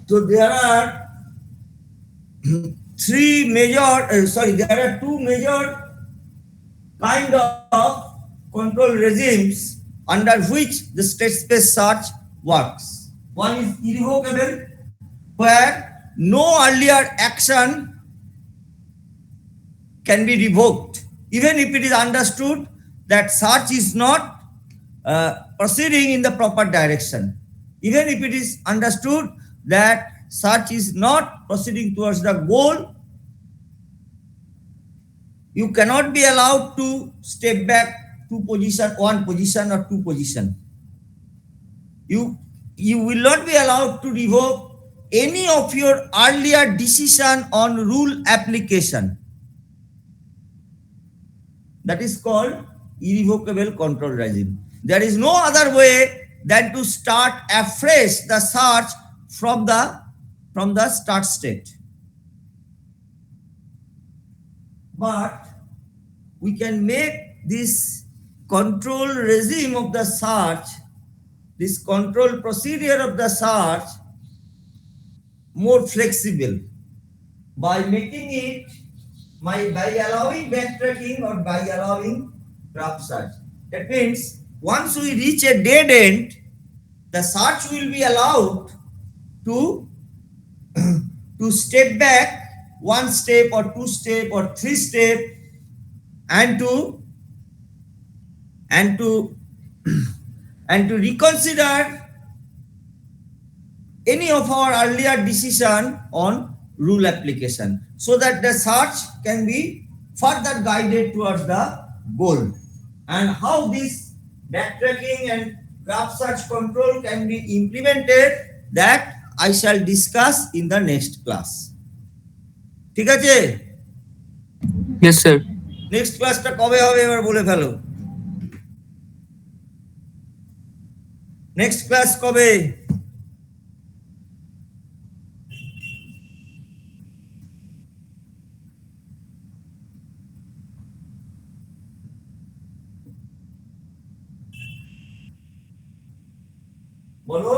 so there are there are two major kind of control regimes under which the state space search works. One is irrevocable, where no earlier action can be revoked, even if it is understood that search is not proceeding in the proper direction. Even if it is understood that search is not proceeding towards the goal, you cannot be allowed to step back one position or two position. You will not be allowed to revoke any of your earlier decision on rule application. That is called irrevocable control regime. There is no other way than to start afresh the search from the start state. But we can make this control regime of the search, this control procedure of the search more flexible by making it by allowing backtracking or by allowing graph search. That means once we reach a dead end, the search will be allowed to step back one step or two step or three step and to reconsider any of our earlier decision on rule application, so that the search can be further guided towards the goal. And how this backtracking and graph search control can be implemented, that I shall discuss in the next class. ঠিক আছে? Yes, sir. Next ক্লাসটা কবে হবে এবার বলে ফেলো। Next class কবে? বলো।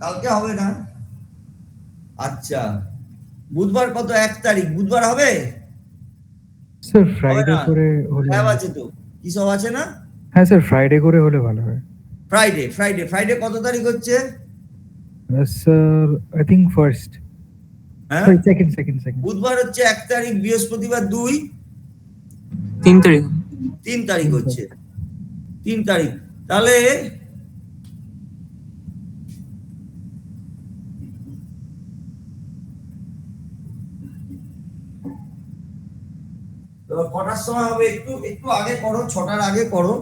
কালকে হবে না? আচ্ছা, বুধবার কত? 1 তারিখ, বুধবার হবে? স্যার ফ্রাইডে করে হলে হ্যাঁ আছে তো, কি সব আছে না? হ্যাঁ স্যার ফ্রাইডে করে হলে ভালো হয়। ফ্রাইডে কত তারিখ হচ্ছে? স্যার আই থিংক ফার্স্ট, হ্যাঁ সেকেন্ড। বুধবার হচ্ছে 1 তারিখ, বৃহস্পতিবার 2, 3 তারিখ। 3 তারিখ হচ্ছে, 3 তারিখ। তাহলে কটার সময় হবে? একটু আগে করো, 6টার আগে করো।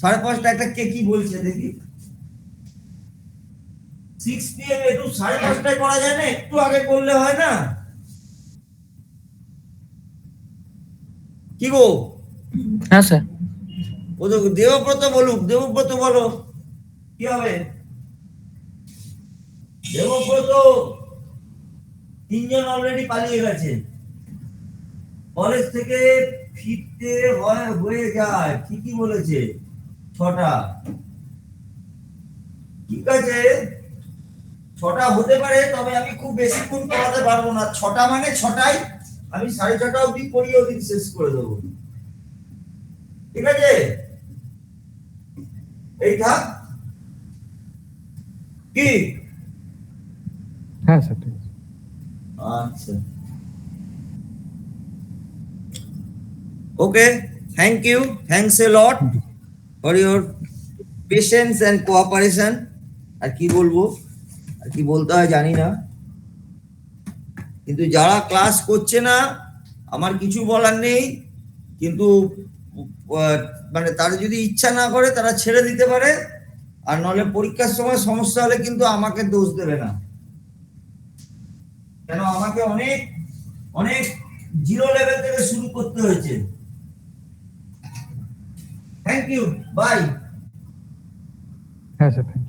5:30 একটা কে কি বলছে দেখি। 6 PM একটু 5:30 করা যায় না? একটু আগে করলে হয় না? কি গো? হ্যাঁ স্যার। ও তো দেবব্রত বলুক, দেবব্রত বলো কি হবে? দেবব্রত 3 জন অলরেডি পালিয়ে গেছে, কলেজ থেকে ফিরতে হয়ে যায়, ঠিকই বলেছে। 6টা, ঠিক আছে 6টা হতে পারে, তবে আমি খুব বেশিক্ষণ পড়াতে পারবো না। 6টা মানে 6টাই, আমি 6:30 অবধি পড়িয়ে ওদিন শেষ করে দেবো, ঠিক আছে? এই থাক কি হ্যাঁ স্যার ঠিক আছে। আচ্ছা, okay, thanks a lot for your patience and cooperation. আর কি বলবো, আর কি বলতে হয় জানি না, কিন্তু যারা ক্লাস করছে না আমার কিছু বলার নেই, কিন্তু মানে তারা যদি ইচ্ছা না করে তারা ছেড়ে দিতে পারে, আর নলে পরীক্ষার সময় সমস্যা হলে কিন্তু আমাকে দোষ দেবে না, কেন আমাকে অনেক অনেক জিরো লেভেল থেকে শুরু করতে হয়েছে। Thank you, bye. হ্যাঁ স্যার থ্যাংক ইউ।